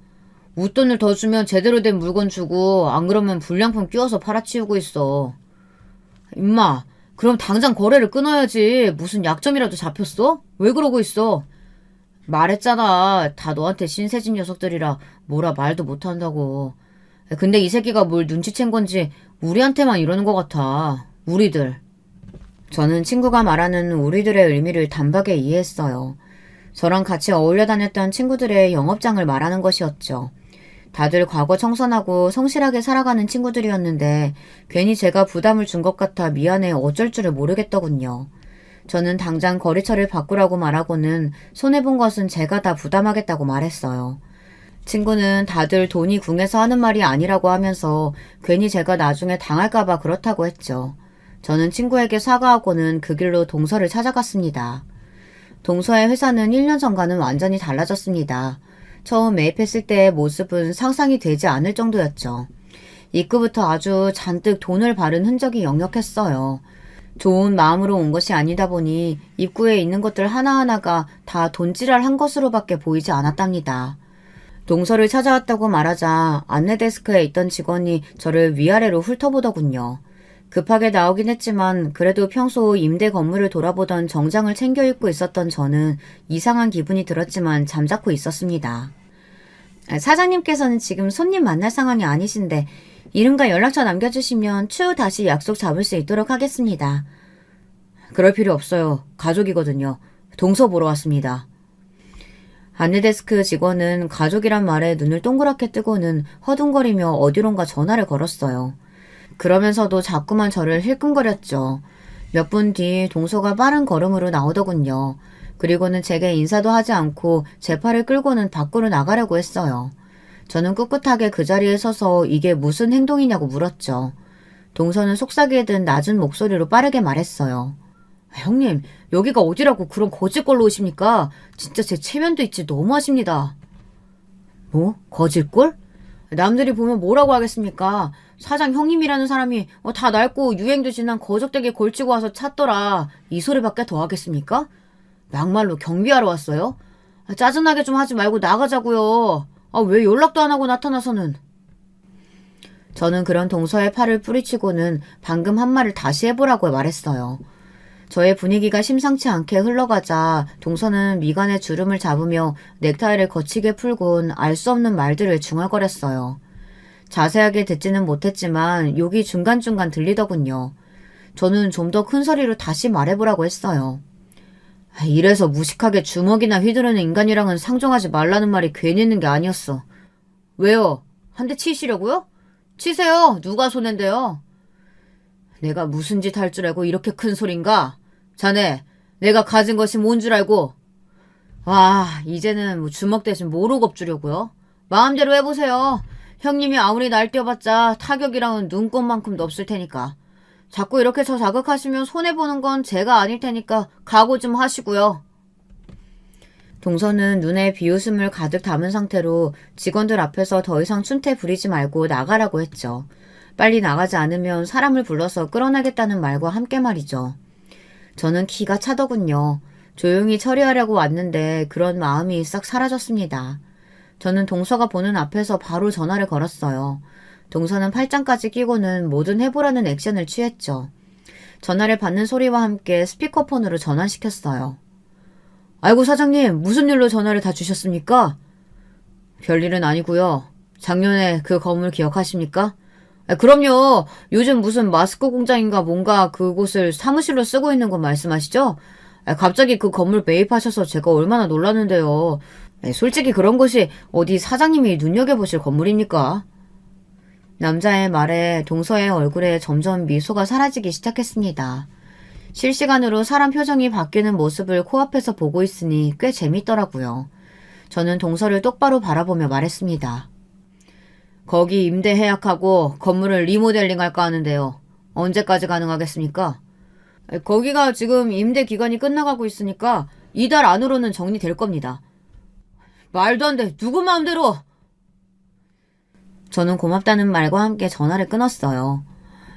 웃돈을 더 주면 제대로 된 물건 주고 안 그러면 불량품 끼워서 팔아치우고 있어. 임마, 그럼 당장 거래를 끊어야지. 무슨 약점이라도 잡혔어? 왜 그러고 있어? 말했잖아. 다 너한테 신세진 녀석들이라 뭐라 말도 못한다고. 근데 이 새끼가 뭘 눈치챈 건지 우리한테만 이러는 것 같아. 우리들. 저는 친구가 말하는 우리들의 의미를 단박에 이해했어요. 저랑 같이 어울려 다녔던 친구들의 영업장을 말하는 것이었죠. 다들 과거 청산하고 성실하게 살아가는 친구들이었는데 괜히 제가 부담을 준 것 같아 미안해 어쩔 줄을 모르겠더군요. 저는 당장 거래처를 바꾸라고 말하고는 손해본 것은 제가 다 부담하겠다고 말했어요. 친구는 다들 돈이 궁해서 하는 말이 아니라고 하면서 괜히 제가 나중에 당할까봐 그렇다고 했죠. 저는 친구에게 사과하고는 그 길로 동서를 찾아갔습니다. 동서의 회사는 1년 전과는 완전히 달라졌습니다. 처음 매입했을 때의 모습은 상상이 되지 않을 정도였죠. 입구부터 아주 잔뜩 돈을 바른 흔적이 역력했어요. 좋은 마음으로 온 것이 아니다 보니 입구에 있는 것들 하나하나가 다 돈지랄 한 것으로밖에 보이지 않았답니다. 동서를 찾아왔다고 말하자 안내데스크에 있던 직원이 저를 위아래로 훑어보더군요. 급하게 나오긴 했지만 그래도 평소 임대 건물을 돌아보던 정장을 챙겨 입고 있었던 저는 이상한 기분이 들었지만 잠자코 있었습니다. 사장님께서는 지금 손님 만날 상황이 아니신데 이름과 연락처 남겨주시면 추후 다시 약속 잡을 수 있도록 하겠습니다. 그럴 필요 없어요. 가족이거든요. 동서 보러 왔습니다. 안내데스크 직원은 가족이란 말에 눈을 동그랗게 뜨고는 허둥거리며 어디론가 전화를 걸었어요. 그러면서도 자꾸만 저를 힐끔거렸죠. 몇 분 뒤 동서가 빠른 걸음으로 나오더군요. 그리고는 제게 인사도 하지 않고 제 팔을 끌고는 밖으로 나가려고 했어요. 저는 꿋꿋하게 그 자리에 서서 이게 무슨 행동이냐고 물었죠. 동서는 속삭이에 든 낮은 목소리로 빠르게 말했어요. 형님, 여기가 어디라고 그런 거짓골로 오십니까? 진짜 제 체면도 있지 너무하십니다. 뭐? 거짓골? 남들이 보면 뭐라고 하겠습니까? 사장 형님이라는 사람이 다 낡고 유행도 지난 거적대게 걸치고 와서 찾더라. 이 소리밖에 더 하겠습니까? 막말로 경비하러 왔어요? 짜증나게 좀 하지 말고 나가자고요. 왜 연락도 안 하고 나타나서는. 저는 그런 동서의 팔을 뿌리치고는 방금 한 말을 다시 해보라고 말했어요. 저의 분위기가 심상치 않게 흘러가자 동서는 미간에 주름을 잡으며 넥타이를 거치게 풀곤 알 수 없는 말들을 중얼거렸어요. 자세하게 듣지는 못했지만 욕이 중간중간 들리더군요. 저는 좀 더 큰 소리로 다시 말해보라고 했어요. 이래서 무식하게 주먹이나 휘두르는 인간이랑은 상종하지 말라는 말이 괜히 있는 게 아니었어. 왜요? 한 대 치시려고요? 치세요. 누가 손해인데요? 내가 무슨 짓 할 줄 알고 이렇게 큰 소린가? 자네, 내가 가진 것이 뭔 줄 알고? 와, 이제는 주먹 대신 모르고 주려고요? 마음대로 해보세요. 형님이 아무리 날뛰어봤자 타격이랑은 눈꼽만큼도 없을 테니까. 자꾸 이렇게 저 자극하시면 손해보는 건 제가 아닐 테니까 각오 좀 하시고요. 동서는 눈에 비웃음을 가득 담은 상태로 직원들 앞에서 더 이상 춘태 부리지 말고 나가라고 했죠. 빨리 나가지 않으면 사람을 불러서 끌어내겠다는 말과 함께 말이죠. 저는 기가 차더군요. 조용히 처리하려고 왔는데 그런 마음이 싹 사라졌습니다. 저는 동서가 보는 앞에서 바로 전화를 걸었어요. 동서는 팔짱까지 끼고는 뭐든 해보라는 액션을 취했죠. 전화를 받는 소리와 함께 스피커폰으로 전환시켰어요. 아이고 사장님, 무슨 일로 전화를 다 주셨습니까? 별일은 아니고요. 작년에 그 건물 기억하십니까? 그럼요. 요즘 무슨 마스크 공장인가 뭔가 그곳을 사무실로 쓰고 있는 건 말씀하시죠? 갑자기 그 건물 매입하셔서 제가 얼마나 놀랐는데요. 솔직히 그런 것이 어디 사장님이 눈여겨보실 건물입니까? 남자의 말에 동서의 얼굴에 점점 미소가 사라지기 시작했습니다. 실시간으로 사람 표정이 바뀌는 모습을 코앞에서 보고 있으니 꽤 재밌더라고요. 저는 동서를 똑바로 바라보며 말했습니다. 거기 임대 해약하고 건물을 리모델링 할까 하는데요. 언제까지 가능하겠습니까? 거기가 지금 임대 기간이 끝나가고 있으니까 이달 안으로는 정리될 겁니다. 말도 안 돼. 누구 마음대로. 저는 고맙다는 말과 함께 전화를 끊었어요.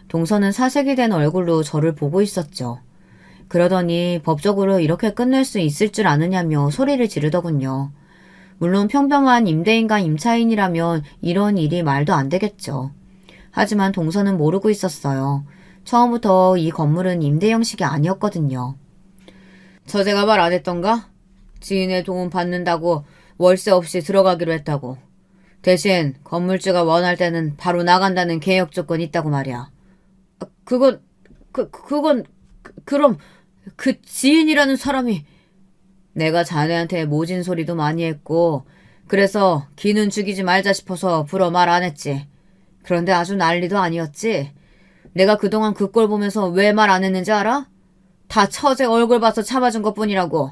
동서는 사색이 된 얼굴로 저를 보고 있었죠. 그러더니 법적으로 이렇게 끝낼 수 있을 줄 아느냐며 소리를 지르더군요. 물론 평범한 임대인과 임차인이라면 이런 일이 말도 안 되겠죠. 하지만 동서는 모르고 있었어요. 처음부터 이 건물은 임대 형식이 아니었거든요. 처제가 말 안 했던가? 지인의 도움 받는다고 월세 없이 들어가기로 했다고. 대신 건물주가 원할 때는 바로 나간다는 계약 조건이 있다고 말이야. 그럼 그 지인이라는 사람이 내가 자네한테 모진 소리도 많이 했고 그래서 기는 죽이지 말자 싶어서 불어 말 안 했지. 그런데 아주 난리도 아니었지. 내가 그동안 그 꼴 보면서 왜 말 안 했는지 알아? 다 처제 얼굴 봐서 참아준 것뿐이라고.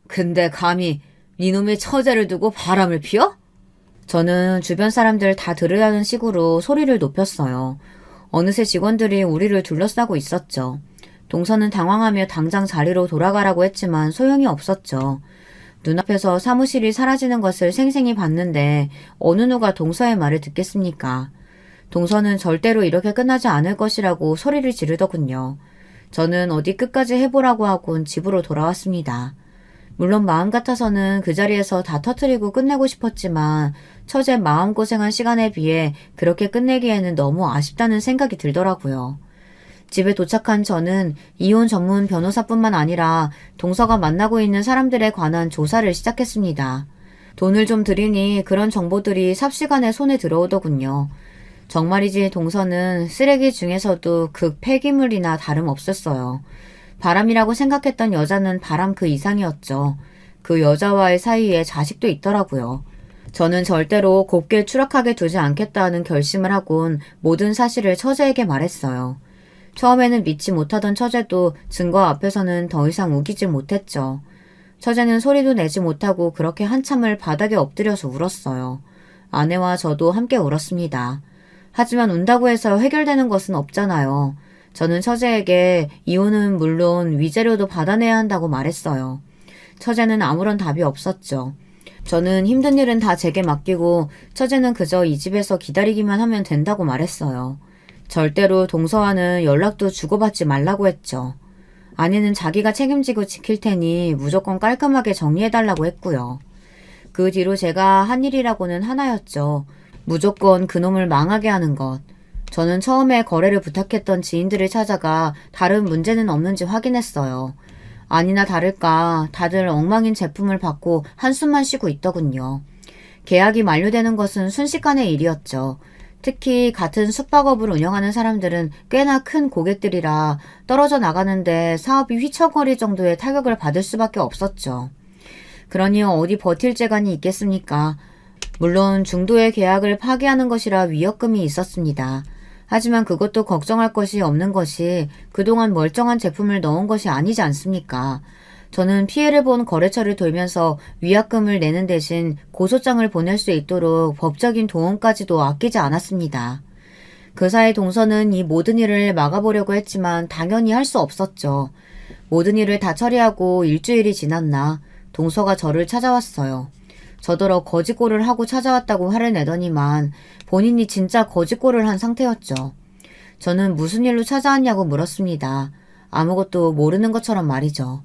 근데 감히 니놈의 처제를 두고 바람을 피워? 저는 주변 사람들 다 들으라는 식으로 소리를 높였어요. 어느새 직원들이 우리를 둘러싸고 있었죠. 동서는 당황하며 당장 자리로 돌아가라고 했지만 소용이 없었죠. 눈앞에서 사무실이 사라지는 것을 생생히 봤는데 어느 누가 동서의 말을 듣겠습니까? 동서는 절대로 이렇게 끝나지 않을 것이라고 소리를 지르더군요. 저는 어디 끝까지 해보라고 하곤 집으로 돌아왔습니다. 물론 마음 같아서는 그 자리에서 다 터뜨리고 끝내고 싶었지만 처제 마음고생한 시간에 비해 그렇게 끝내기에는 너무 아쉽다는 생각이 들더라고요. 집에 도착한 저는 이혼 전문 변호사뿐만 아니라 동서가 만나고 있는 사람들에 관한 조사를 시작했습니다. 돈을 좀 들이니 그런 정보들이 삽시간에 손에 들어오더군요. 정말이지 동서는 쓰레기 중에서도 극 폐기물이나 다름없었어요. 바람이라고 생각했던 여자는 바람 그 이상이었죠. 그 여자와의 사이에 자식도 있더라고요. 저는 절대로 곱게 추락하게 두지 않겠다는 결심을 하곤 모든 사실을 처제에게 말했어요. 처음에는 믿지 못하던 처제도 증거 앞에서는 더 이상 우기지 못했죠. 처제는 소리도 내지 못하고 그렇게 한참을 바닥에 엎드려서 울었어요. 아내와 저도 함께 울었습니다. 하지만 운다고 해서 해결되는 것은 없잖아요. 저는 처제에게 이혼은 물론 위자료도 받아내야 한다고 말했어요. 처제는 아무런 답이 없었죠. 저는 힘든 일은 다 제게 맡기고 처제는 그저 이 집에서 기다리기만 하면 된다고 말했어요. 절대로 동서와는 연락도 주고받지 말라고 했죠. 아내는 자기가 책임지고 지킬 테니 무조건 깔끔하게 정리해달라고 했고요. 그 뒤로 제가 한 일이라고는 하나였죠. 무조건 그놈을 망하게 하는 것. 저는 처음에 거래를 부탁했던 지인들을 찾아가 다른 문제는 없는지 확인했어요. 아니나 다를까 다들 엉망인 제품을 받고 한숨만 쉬고 있더군요. 계약이 만료되는 것은 순식간의 일이었죠. 특히 같은 숙박업을 운영하는 사람들은 꽤나 큰 고객들이라 떨어져 나가는데 사업이 휘청거릴 정도의 타격을 받을 수밖에 없었죠. 그러니 어디 버틸 재간이 있겠습니까? 물론 중도의 계약을 파기하는 것이라 위약금이 있었습니다. 하지만 그것도 걱정할 것이 없는 것이 그동안 멀쩡한 제품을 넣은 것이 아니지 않습니까? 저는 피해를 본 거래처를 돌면서 위약금을 내는 대신 고소장을 보낼 수 있도록 법적인 도움까지도 아끼지 않았습니다. 그 사이 동서는 이 모든 일을 막아보려고 했지만 당연히 할 수 없었죠. 모든 일을 다 처리하고 일주일이 지났나 동서가 저를 찾아왔어요. 저더러 거짓골을 하고 찾아왔다고 화를 내더니만 본인이 진짜 거짓골을 한 상태였죠. 저는 무슨 일로 찾아왔냐고 물었습니다. 아무것도 모르는 것처럼 말이죠.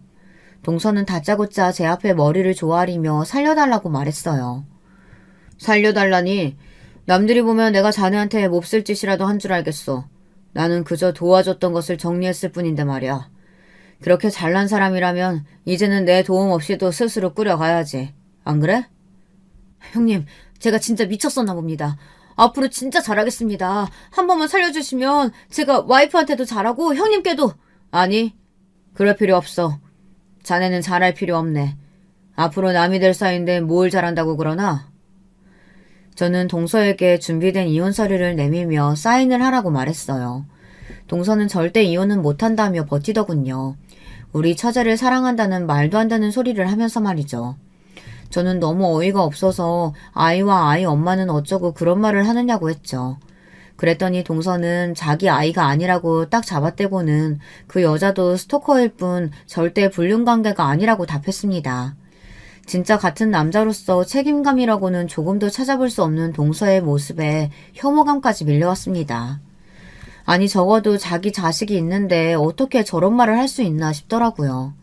동서는 다짜고짜 제 앞에 머리를 조아리며 살려달라고 말했어요. 살려달라니? 남들이 보면 내가 자네한테 몹쓸 짓이라도 한 줄 알겠어. 나는 그저 도와줬던 것을 정리했을 뿐인데 말이야. 그렇게 잘난 사람이라면 이제는 내 도움 없이도 스스로 꾸려가야지. 안 그래? 형님, 제가 진짜 미쳤었나 봅니다. 앞으로 진짜 잘하겠습니다. 한 번만 살려주시면 제가 와이프한테도 잘하고 형님께도. 아니, 그럴 필요 없어. 자네는 잘할 필요 없네. 앞으로 남이 될 사이인데 뭘 잘한다고 그러나? 저는 동서에게 준비된 이혼 서류를 내밀며 사인을 하라고 말했어요. 동서는 절대 이혼은 못한다며 버티더군요. 우리 처제를 사랑한다는 말도 안 되는 소리를 하면서 말이죠. 저는 너무 어이가 없어서 아이와 아이 엄마는 어쩌고 그런 말을 하느냐고 했죠. 그랬더니 동서는 자기 아이가 아니라고 딱 잡아떼고는 그 여자도 스토커일 뿐 절대 불륜관계가 아니라고 답했습니다. 진짜 같은 남자로서 책임감이라고는 조금도 찾아볼 수 없는 동서의 모습에 혐오감까지 밀려왔습니다. 아니 적어도 자기 자식이 있는데 어떻게 저런 말을 할 수 있나 싶더라고요.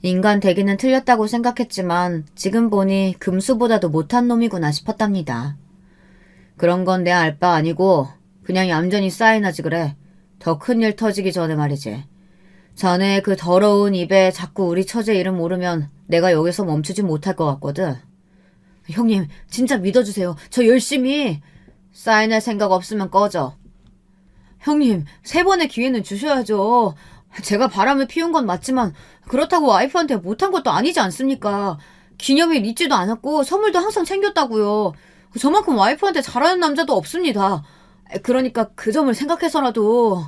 인간 되기는 틀렸다고 생각했지만 지금 보니 금수보다도 못한 놈이구나 싶었답니다. 그런 건 내 알 바 아니고 그냥 얌전히 사인하지 그래. 더 큰일 터지기 전에 말이지. 자네 그 더러운 입에 자꾸 우리 처제 이름 오르면 내가 여기서 멈추지 못할 것 같거든. 형님 진짜 믿어주세요. 저 열심히. 사인할 생각 없으면 꺼져. 형님 3번의 기회는 주셔야죠. 제가 바람을 피운 건 맞지만 그렇다고 와이프한테 못한 것도 아니지 않습니까? 기념일 잊지도 않았고 선물도 항상 챙겼다고요. 저만큼 와이프한테 잘하는 남자도 없습니다. 그러니까 그 점을 생각해서라도.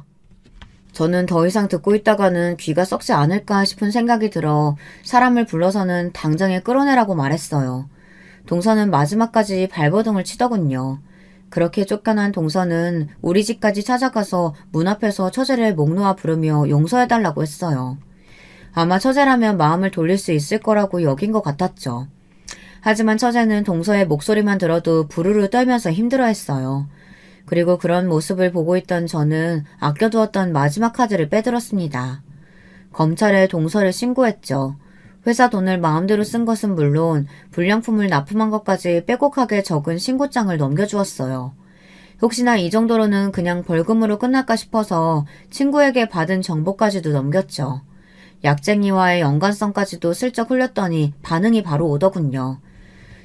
저는 더 이상 듣고 있다가는 귀가 썩지 않을까 싶은 생각이 들어 사람을 불러서는 당장에 끌어내라고 말했어요. 동서는 마지막까지 발버둥을 치더군요. 그렇게 쫓겨난 동서는 우리 집까지 찾아가서 문 앞에서 처제를 목 놓아 부르며 용서해달라고 했어요. 아마 처제라면 마음을 돌릴 수 있을 거라고 여긴 것 같았죠. 하지만 처제는 동서의 목소리만 들어도 부르르 떨면서 힘들어했어요. 그리고 그런 모습을 보고 있던 저는 아껴두었던 마지막 카드를 빼들었습니다. 검찰에 동서를 신고했죠. 회사 돈을 마음대로 쓴 것은 물론 불량품을 납품한 것까지 빼곡하게 적은 신고장을 넘겨주었어요. 혹시나 이 정도로는 그냥 벌금으로 끝날까 싶어서 친구에게 받은 정보까지도 넘겼죠. 약쟁이와의 연관성까지도 슬쩍 흘렸더니 반응이 바로 오더군요.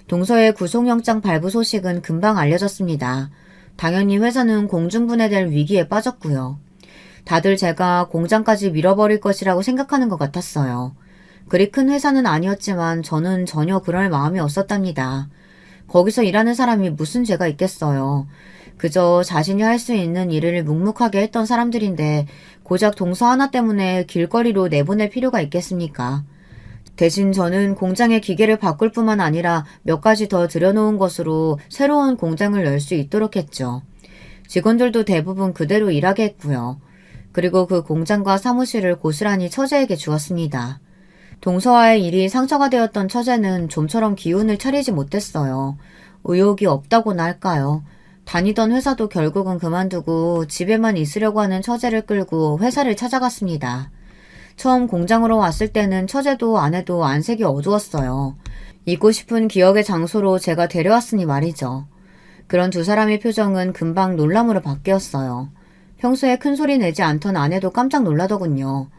동서의 구속영장 발부 소식은 금방 알려졌습니다. 당연히 회사는 공중분해될 위기에 빠졌고요. 다들 제가 공장까지 밀어버릴 것이라고 생각하는 것 같았어요. 그리 큰 회사는 아니었지만 저는 전혀 그럴 마음이 없었답니다. 거기서 일하는 사람이 무슨 죄가 있겠어요. 그저 자신이 할 수 있는 일을 묵묵하게 했던 사람들인데 고작 동서 하나 때문에 길거리로 내보낼 필요가 있겠습니까? 대신 저는 공장의 기계를 바꿀 뿐만 아니라 몇 가지 더 들여놓은 것으로 새로운 공장을 열 수 있도록 했죠. 직원들도 대부분 그대로 일하게 했고요. 그리고 그 공장과 사무실을 고스란히 처제에게 주었습니다. 동서와의 일이 상처가 되었던 처제는 좀처럼 기운을 차리지 못했어요. 의욕이 없다고나 할까요? 다니던 회사도 결국은 그만두고 집에만 있으려고 하는 처제를 끌고 회사를 찾아갔습니다. 처음 공장으로 왔을 때는 처제도 아내도 안색이 어두웠어요. 잊고 싶은 기억의 장소로 제가 데려왔으니 말이죠. 그런 두 사람의 표정은 금방 놀람으로 바뀌었어요. 평소에 큰 소리 내지 않던 아내도 깜짝 놀라더군요.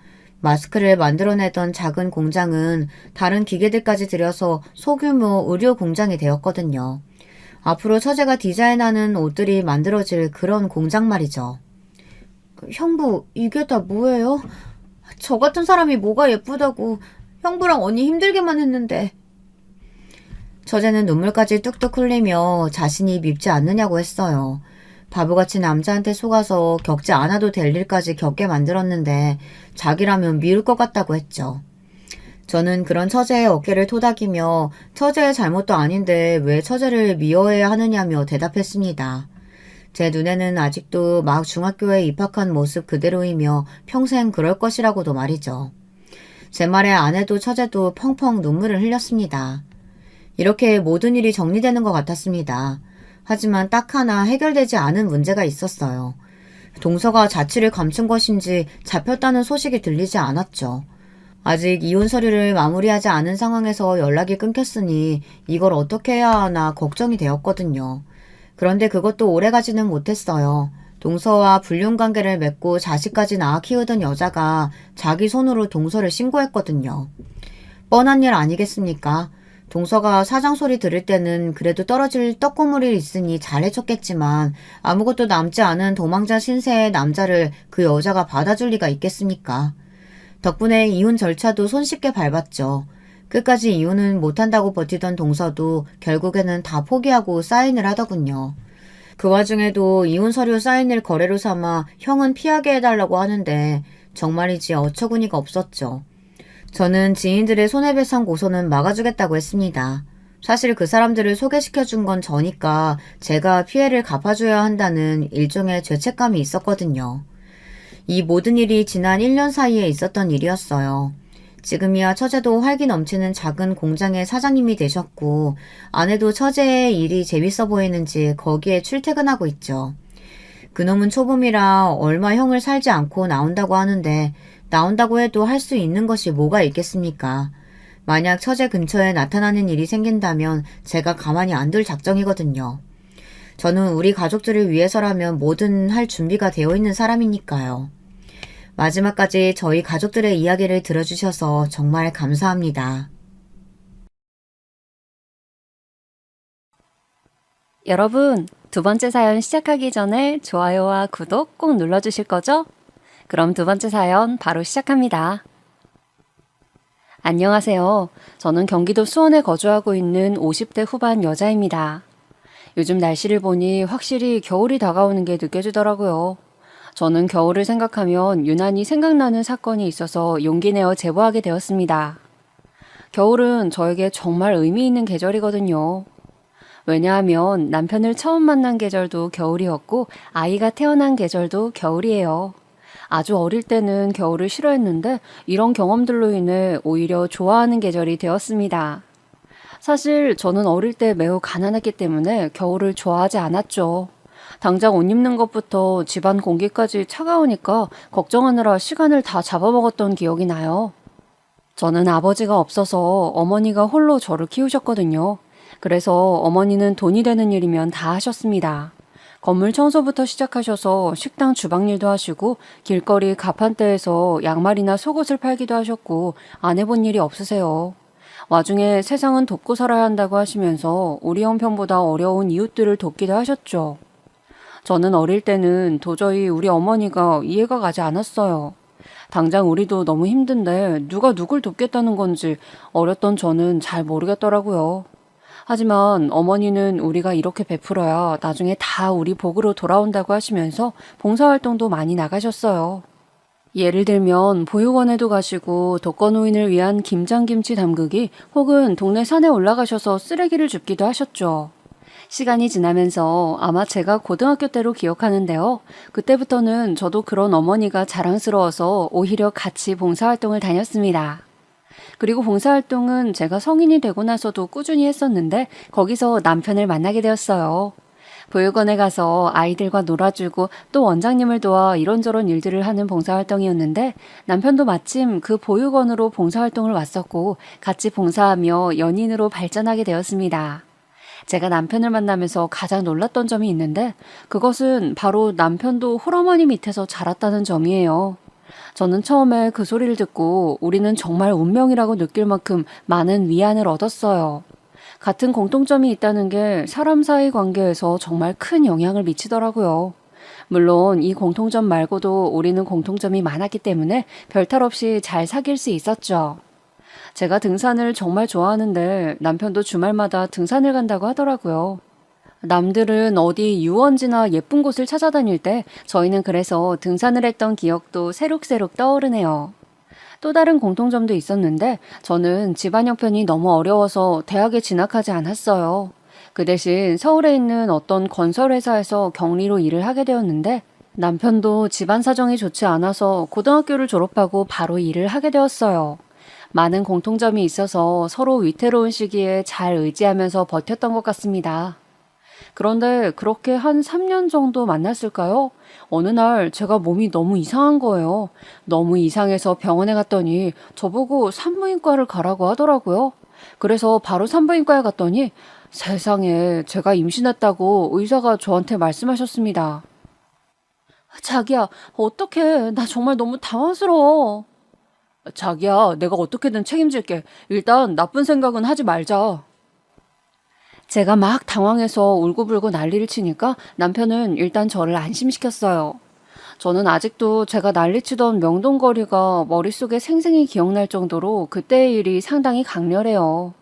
마스크를 만들어내던 작은 공장은 다른 기계들까지 들여서 소규모 의료 공장이 되었거든요. 앞으로 처제가 디자인하는 옷들이 만들어질 그런 공장 말이죠. 형부, 이게 다 뭐예요? 저 같은 사람이 뭐가 예쁘다고 형부랑 언니 힘들게만 했는데. 처제는 눈물까지 뚝뚝 흘리며 자신이 밉지 않느냐고 했어요. 바보같이 남자한테 속아서 겪지 않아도 될 일까지 겪게 만들었는데 자기라면 미울 것 같다고 했죠. 저는 그런 처제의 어깨를 토닥이며 처제의 잘못도 아닌데 왜 처제를 미워해야 하느냐며 대답했습니다. 제 눈에는 아직도 막 중학교에 입학한 모습 그대로이며 평생 그럴 것이라고도 말이죠. 제 말에 아내도 처제도 펑펑 눈물을 흘렸습니다. 이렇게 모든 일이 정리되는 것 같았습니다. 하지만 딱 하나 해결되지 않은 문제가 있었어요. 동서가 자취를 감춘 것인지 잡혔다는 소식이 들리지 않았죠. 아직 이혼 서류를 마무리하지 않은 상황에서 연락이 끊겼으니 이걸 어떻게 해야 하나 걱정이 되었거든요. 그런데 그것도 오래가지는 못했어요. 동서와 불륜관계를 맺고 자식까지 낳아 키우던 여자가 자기 손으로 동서를 신고했거든요. 뻔한 일 아니겠습니까? 동서가 사장 소리 들을 때는 그래도 떨어질 떡고물이 있으니 잘해줬겠지만 아무것도 남지 않은 도망자 신세의 남자를 그 여자가 받아줄 리가 있겠습니까? 덕분에 이혼 절차도 손쉽게 밟았죠. 끝까지 이혼은 못한다고 버티던 동서도 결국에는 다 포기하고 사인을 하더군요. 그 와중에도 이혼 서류 사인을 거래로 삼아 형은 피하게 해달라고 하는데 정말이지 어처구니가 없었죠. 저는 지인들의 손해배상 고소는 막아주겠다고 했습니다. 사실 그 사람들을 소개시켜준 건 저니까 제가 피해를 갚아줘야 한다는 일종의 죄책감이 있었거든요. 이 모든 일이 지난 1년 사이에 있었던 일이었어요. 지금이야 처제도 활기 넘치는 작은 공장의 사장님이 되셨고 아내도 처제의 일이 재밌어 보이는지 거기에 출퇴근하고 있죠. 그놈은 초범이라 얼마 형을 살지 않고 나온다고 하는데 나온다고 해도 할 수 있는 것이 뭐가 있겠습니까? 만약 처제 근처에 나타나는 일이 생긴다면 제가 가만히 안 둘 작정이거든요. 저는 우리 가족들을 위해서라면 뭐든 할 준비가 되어 있는 사람이니까요. 마지막까지 저희 가족들의 이야기를 들어주셔서 정말 감사합니다. 여러분, 두 번째 사연 시작하기 전에 좋아요와 구독 꼭 눌러주실 거죠? 그럼 두 번째 사연 바로 시작합니다. 안녕하세요. 저는 경기도 수원에 거주하고 있는 50대 후반 여자입니다. 요즘 날씨를 보니 확실히 겨울이 다가오는 게 느껴지더라고요. 저는 겨울을 생각하면 유난히 생각나는 사건이 있어서 용기 내어 제보하게 되었습니다. 겨울은 저에게 정말 의미 있는 계절이거든요. 왜냐하면 남편을 처음 만난 계절도 겨울이었고 아이가 태어난 계절도 겨울이에요. 아주 어릴 때는 겨울을 싫어했는데 이런 경험들로 인해 오히려 좋아하는 계절이 되었습니다. 사실 저는 어릴 때 매우 가난했기 때문에 겨울을 좋아하지 않았죠. 당장 옷 입는 것부터 집안 공기까지 차가우니까 걱정하느라 시간을 다 잡아먹었던 기억이 나요. 저는 아버지가 없어서 어머니가 홀로 저를 키우셨거든요. 그래서 어머니는 돈이 되는 일이면 다 하셨습니다. 건물 청소부터 시작하셔서 식당 주방 일도 하시고 길거리 가판대에서 양말이나 속옷을 팔기도 하셨고 안 해본 일이 없으세요. 와중에 세상은 돕고 살아야 한다고 하시면서 우리 형편보다 어려운 이웃들을 돕기도 하셨죠. 저는 어릴 때는 도저히 우리 어머니가 이해가 가지 않았어요. 당장 우리도 너무 힘든데 누가 누굴 돕겠다는 건지 어렸던 저는 잘 모르겠더라고요. 하지만 어머니는 우리가 이렇게 베풀어야 나중에 다 우리 복으로 돌아온다고 하시면서 봉사활동도 많이 나가셨어요. 예를 들면 보육원에도 가시고 독거노인을 위한 김장김치 담그기 혹은 동네 산에 올라가셔서 쓰레기를 줍기도 하셨죠. 시간이 지나면서 아마 제가 고등학교 때로 기억하는데요. 그때부터는 저도 그런 어머니가 자랑스러워서 오히려 같이 봉사활동을 다녔습니다. 그리고 봉사활동은 제가 성인이 되고 나서도 꾸준히 했었는데 거기서 남편을 만나게 되었어요. 보육원에 가서 아이들과 놀아주고 또 원장님을 도와 이런저런 일들을 하는 봉사활동이었는데 남편도 마침 그 보육원으로 봉사활동을 왔었고 같이 봉사하며 연인으로 발전하게 되었습니다. 제가 남편을 만나면서 가장 놀랐던 점이 있는데 그것은 바로 남편도 홀어머니 밑에서 자랐다는 점이에요. 저는 처음에 그 소리를 듣고 우리는 정말 운명이라고 느낄 만큼 많은 위안을 얻었어요. 같은 공통점이 있다는 게 사람 사이 관계에서 정말 큰 영향을 미치더라고요. 물론 이 공통점 말고도 우리는 공통점이 많았기 때문에 별탈 없이 잘 사귈 수 있었죠. 제가 등산을 정말 좋아하는데 남편도 주말마다 등산을 간다고 하더라고요. 남들은 어디 유원지나 예쁜 곳을 찾아다닐 때 저희는 그래서 등산을 했던 기억도 새록새록 떠오르네요. 또 다른 공통점도 있었는데 저는 집안 형편이 너무 어려워서 대학에 진학하지 않았어요. 그 대신 서울에 있는 어떤 건설회사에서 경리로 일을 하게 되었는데 남편도 집안 사정이 좋지 않아서 고등학교를 졸업하고 바로 일을 하게 되었어요. 많은 공통점이 있어서 서로 위태로운 시기에 잘 의지하면서 버텼던 것 같습니다. 그런데 그렇게 한 3년 정도 만났을까요? 어느 날 제가 몸이 너무 이상한 거예요. 너무 이상해서 병원에 갔더니 저보고 산부인과를 가라고 하더라고요. 그래서 바로 산부인과에 갔더니 세상에 제가 임신했다고 의사가 저한테 말씀하셨습니다. 자기야, 어떡해. 나 정말 너무 당황스러워. 자기야, 내가 어떻게든 책임질게. 일단 나쁜 생각은 하지 말자. 제가 막 당황해서 울고불고 난리를 치니까 남편은 일단 저를 안심시켰어요. 저는 아직도 제가 난리치던 명동거리가 머릿속에 생생히 기억날 정도로 그때의 일이 상당히 강렬해요.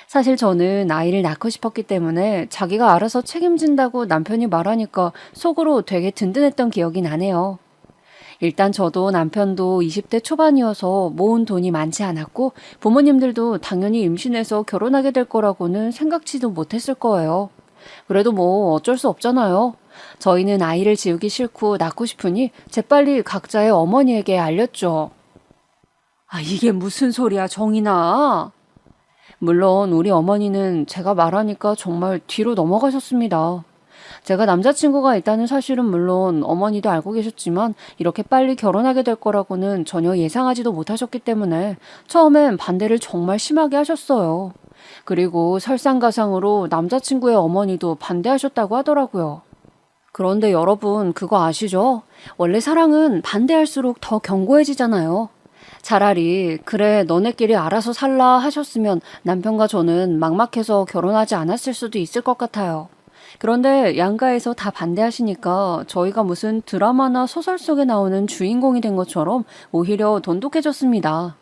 사실 저는 아이를 낳고 싶었기 때문에 자기가 알아서 책임진다고 남편이 말하니까 속으로 되게 든든했던 기억이 나네요. 일단 저도 남편도 20대 초반이어서 모은 돈이 많지 않았고 부모님들도 당연히 임신해서 결혼하게 될 거라고는 생각지도 못했을 거예요. 그래도 뭐 어쩔 수 없잖아요. 저희는 아이를 지우기 싫고 낳고 싶으니 재빨리 각자의 어머니에게 알렸죠. 이게 무슨 소리야, 정인아. 물론 우리 어머니는 제가 말하니까 정말 뒤로 넘어가셨습니다. 제가 남자친구가 있다는 사실은 물론 어머니도 알고 계셨지만 이렇게 빨리 결혼하게 될 거라고는 전혀 예상하지도 못하셨기 때문에 처음엔 반대를 정말 심하게 하셨어요. 그리고 설상가상으로 남자친구의 어머니도 반대하셨다고 하더라고요. 그런데 여러분, 그거 아시죠? 원래 사랑은 반대할수록 더 견고해지잖아요. 차라리 그래 너네끼리 알아서 살라 하셨으면 남편과 저는 막막해서 결혼하지 않았을 수도 있을 것 같아요. 그런데 양가에서 다 반대하시니까 저희가 무슨 드라마나 소설 속에 나오는 주인공이 된 것처럼 오히려 돈독해졌습니다.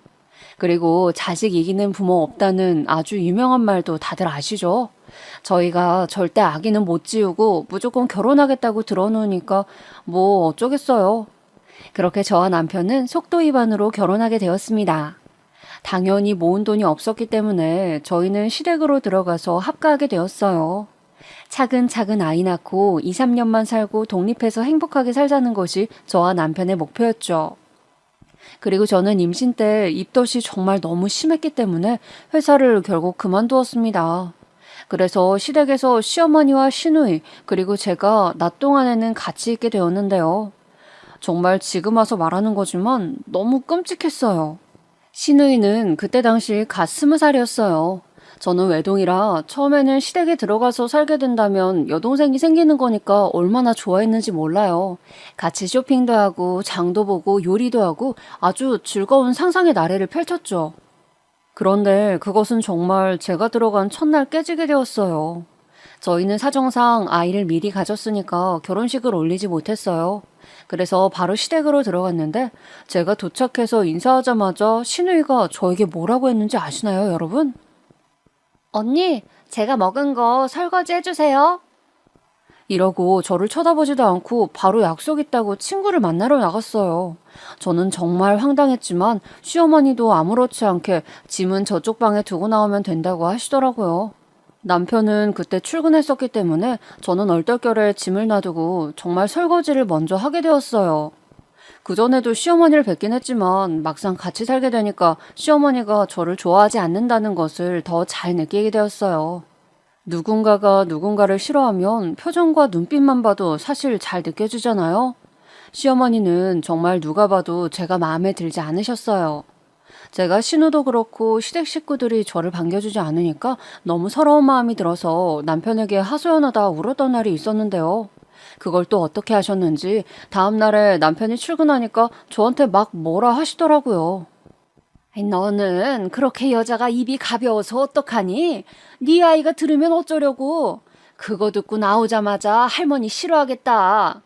그리고 자식 이기는 부모 없다는 아주 유명한 말도 다들 아시죠? 저희가 절대 아기는 못 지우고 무조건 결혼하겠다고 들어놓으니까 뭐 어쩌겠어요. 그렇게 저와 남편은 속도 위반으로 결혼하게 되었습니다. 당연히 모은 돈이 없었기 때문에 저희는 시댁으로 들어가서 합가하게 되었어요. 차근차근 아이 낳고 2, 3년만 살고 독립해서 행복하게 살자는 것이 저와 남편의 목표였죠. 그리고 저는 임신 때 입덧이 정말 너무 심했기 때문에 회사를 결국 그만두었습니다. 그래서 시댁에서 시어머니와 시누이 그리고 제가 낮 동안에는 같이 있게 되었는데요. 정말 지금 와서 말하는 거지만 너무 끔찍했어요. 시누이는 그때 당시 갓 20살이었어요. 저는 외동이라 처음에는 시댁에 들어가서 살게 된다면 여동생이 생기는 거니까 얼마나 좋아했는지 몰라요. 같이 쇼핑도 하고 장도 보고 요리도 하고 아주 즐거운 상상의 나래를 펼쳤죠. 그런데 그것은 정말 제가 들어간 첫날 깨지게 되었어요. 저희는 사정상 아이를 미리 가졌으니까 결혼식을 올리지 못했어요. 그래서 바로 시댁으로 들어갔는데 제가 도착해서 인사하자마자 시누이가 저에게 뭐라고 했는지 아시나요, 여러분? 언니, 제가 먹은 거 설거지 해주세요. 이러고 저를 쳐다보지도 않고 바로 약속 있다고 친구를 만나러 나갔어요. 저는 정말 황당했지만 시어머니도 아무렇지 않게 짐은 저쪽 방에 두고 나오면 된다고 하시더라고요. 남편은 그때 출근했었기 때문에 저는 얼떨결에 짐을 놔두고 정말 설거지를 먼저 하게 되었어요. 그전에도 시어머니를 뵙긴 했지만 막상 같이 살게 되니까 시어머니가 저를 좋아하지 않는다는 것을 더 잘 느끼게 되었어요. 누군가가 누군가를 싫어하면 표정과 눈빛만 봐도 사실 잘 느껴지잖아요. 시어머니는 정말 누가 봐도 제가 마음에 들지 않으셨어요. 제가 신우도 그렇고 시댁 식구들이 저를 반겨주지 않으니까 너무 서러운 마음이 들어서 남편에게 하소연하다 울었던 날이 있었는데요. 그걸 또 어떻게 하셨는지 다음날에 남편이 출근하니까 저한테 막 뭐라 하시더라고요. 너는 그렇게 여자가 입이 가벼워서 어떡하니? 네 아이가 들으면 어쩌려고? 그거 듣고 나오자마자 할머니 싫어하겠다.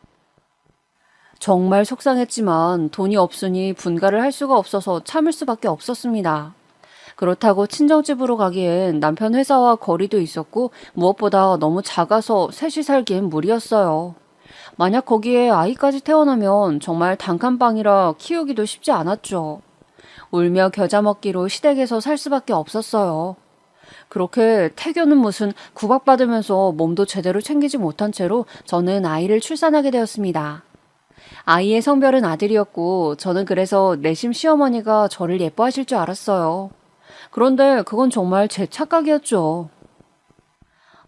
정말 속상했지만 돈이 없으니 분가를 할 수가 없어서 참을 수밖에 없었습니다. 그렇다고 친정집으로 가기엔 남편 회사와 거리도 있었고 무엇보다 너무 작아서 셋이 살기엔 무리였어요. 만약 거기에 아이까지 태어나면 정말 단칸방이라 키우기도 쉽지 않았죠. 울며 겨자 먹기로 시댁에서 살 수밖에 없었어요. 그렇게 태교는 무슨 구박받으면서 몸도 제대로 챙기지 못한 채로 저는 아이를 출산하게 되었습니다. 아이의 성별은 아들이었고 저는 그래서 내심 시어머니가 저를 예뻐하실 줄 알았어요. 그런데 그건 정말 제 착각이었죠.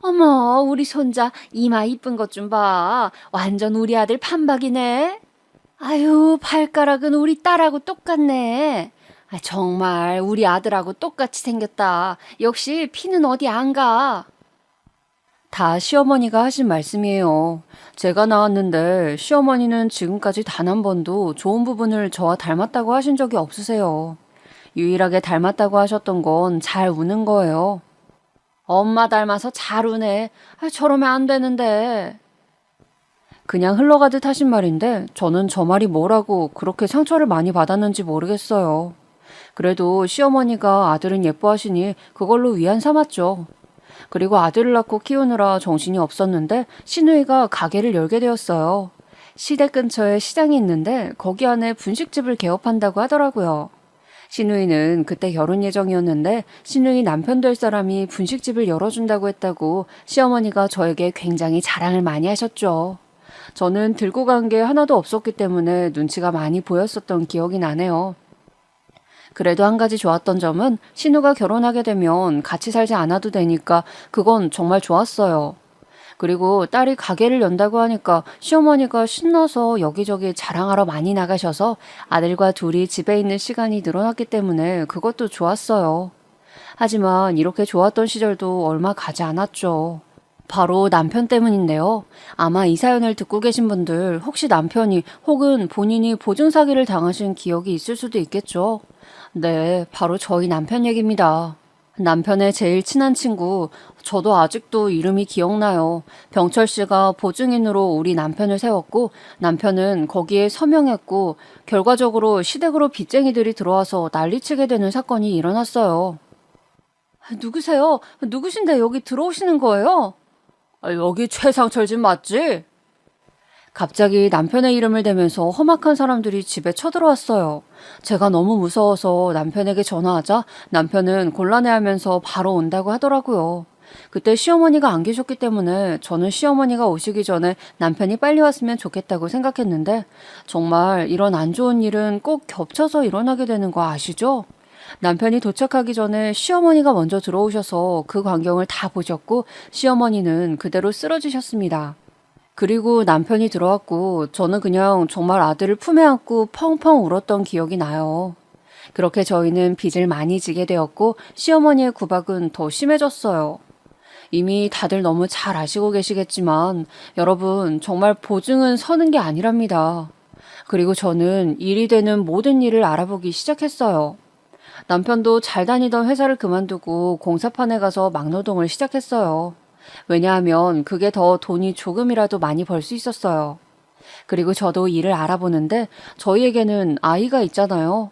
어머, 우리 손자 이마 이쁜 것 좀 봐. 완전 우리 아들 판박이네. 아유, 발가락은 우리 딸하고 똑같네. 정말 우리 아들하고 똑같이 생겼다. 역시 피는 어디 안 가. 다 시어머니가 하신 말씀이에요. 제가 나왔는데 시어머니는 지금까지 단 한 번도 좋은 부분을 저와 닮았다고 하신 적이 없으세요. 유일하게 닮았다고 하셨던 건 잘 우는 거예요. 엄마 닮아서 잘 우네. 저러면 안 되는데. 그냥 흘러가듯 하신 말인데 저는 저 말이 뭐라고 그렇게 상처를 많이 받았는지 모르겠어요. 그래도 시어머니가 아들은 예뻐하시니 그걸로 위안 삼았죠. 그리고 아들을 낳고 키우느라 정신이 없었는데 시누이가 가게를 열게 되었어요. 시댁 근처에 시장이 있는데 거기 안에 분식집을 개업한다고 하더라고요. 시누이는 그때 결혼 예정이었는데 시누이 남편 될 사람이 분식집을 열어준다고 했다고 시어머니가 저에게 굉장히 자랑을 많이 하셨죠. 저는 들고 간 게 하나도 없었기 때문에 눈치가 많이 보였었던 기억이 나네요. 그래도 한 가지 좋았던 점은 신우가 결혼하게 되면 같이 살지 않아도 되니까 그건 정말 좋았어요. 그리고 딸이 가게를 연다고 하니까 시어머니가 신나서 여기저기 자랑하러 많이 나가셔서 아들과 둘이 집에 있는 시간이 늘어났기 때문에 그것도 좋았어요. 하지만 이렇게 좋았던 시절도 얼마 가지 않았죠. 바로 남편 때문인데요. 아마 이 사연을 듣고 계신 분들 혹시 남편이 혹은 본인이 보증 사기를 당하신 기억이 있을 수도 있겠죠. 네, 바로 저희 남편 얘기입니다. 남편의 제일 친한 친구, 저도 아직도 이름이 기억나요. 병철 씨가 보증인으로 우리 남편을 세웠고 남편은 거기에 서명했고 결과적으로 시댁으로 빚쟁이들이 들어와서 난리치게 되는 사건이 일어났어요. 누구세요? 누구신데 여기 들어오시는 거예요? 여기 최상철 집 맞지? 갑자기 남편의 이름을 대면서 험악한 사람들이 집에 쳐들어왔어요. 제가 너무 무서워서 남편에게 전화하자 남편은 곤란해하면서 바로 온다고 하더라고요. 그때 시어머니가 안 계셨기 때문에 저는 시어머니가 오시기 전에 남편이 빨리 왔으면 좋겠다고 생각했는데 정말 이런 안 좋은 일은 꼭 겹쳐서 일어나게 되는 거 아시죠? 남편이 도착하기 전에 시어머니가 먼저 들어오셔서 그 광경을 다 보셨고 시어머니는 그대로 쓰러지셨습니다. 그리고 남편이 들어왔고 저는 그냥 정말 아들을 품에 안고 펑펑 울었던 기억이 나요. 그렇게 저희는 빚을 많이 지게 되었고 시어머니의 구박은 더 심해졌어요. 이미 다들 너무 잘 아시고 계시겠지만 여러분 정말 보증은 서는 게 아니랍니다. 그리고 저는 일이 되는 모든 일을 알아보기 시작했어요. 남편도 잘 다니던 회사를 그만두고 공사판에 가서 막노동을 시작했어요. 왜냐하면 그게 더 돈이 조금이라도 많이 벌 수 있었어요. 그리고 저도 일을 알아보는데 저희에게는 아이가 있잖아요.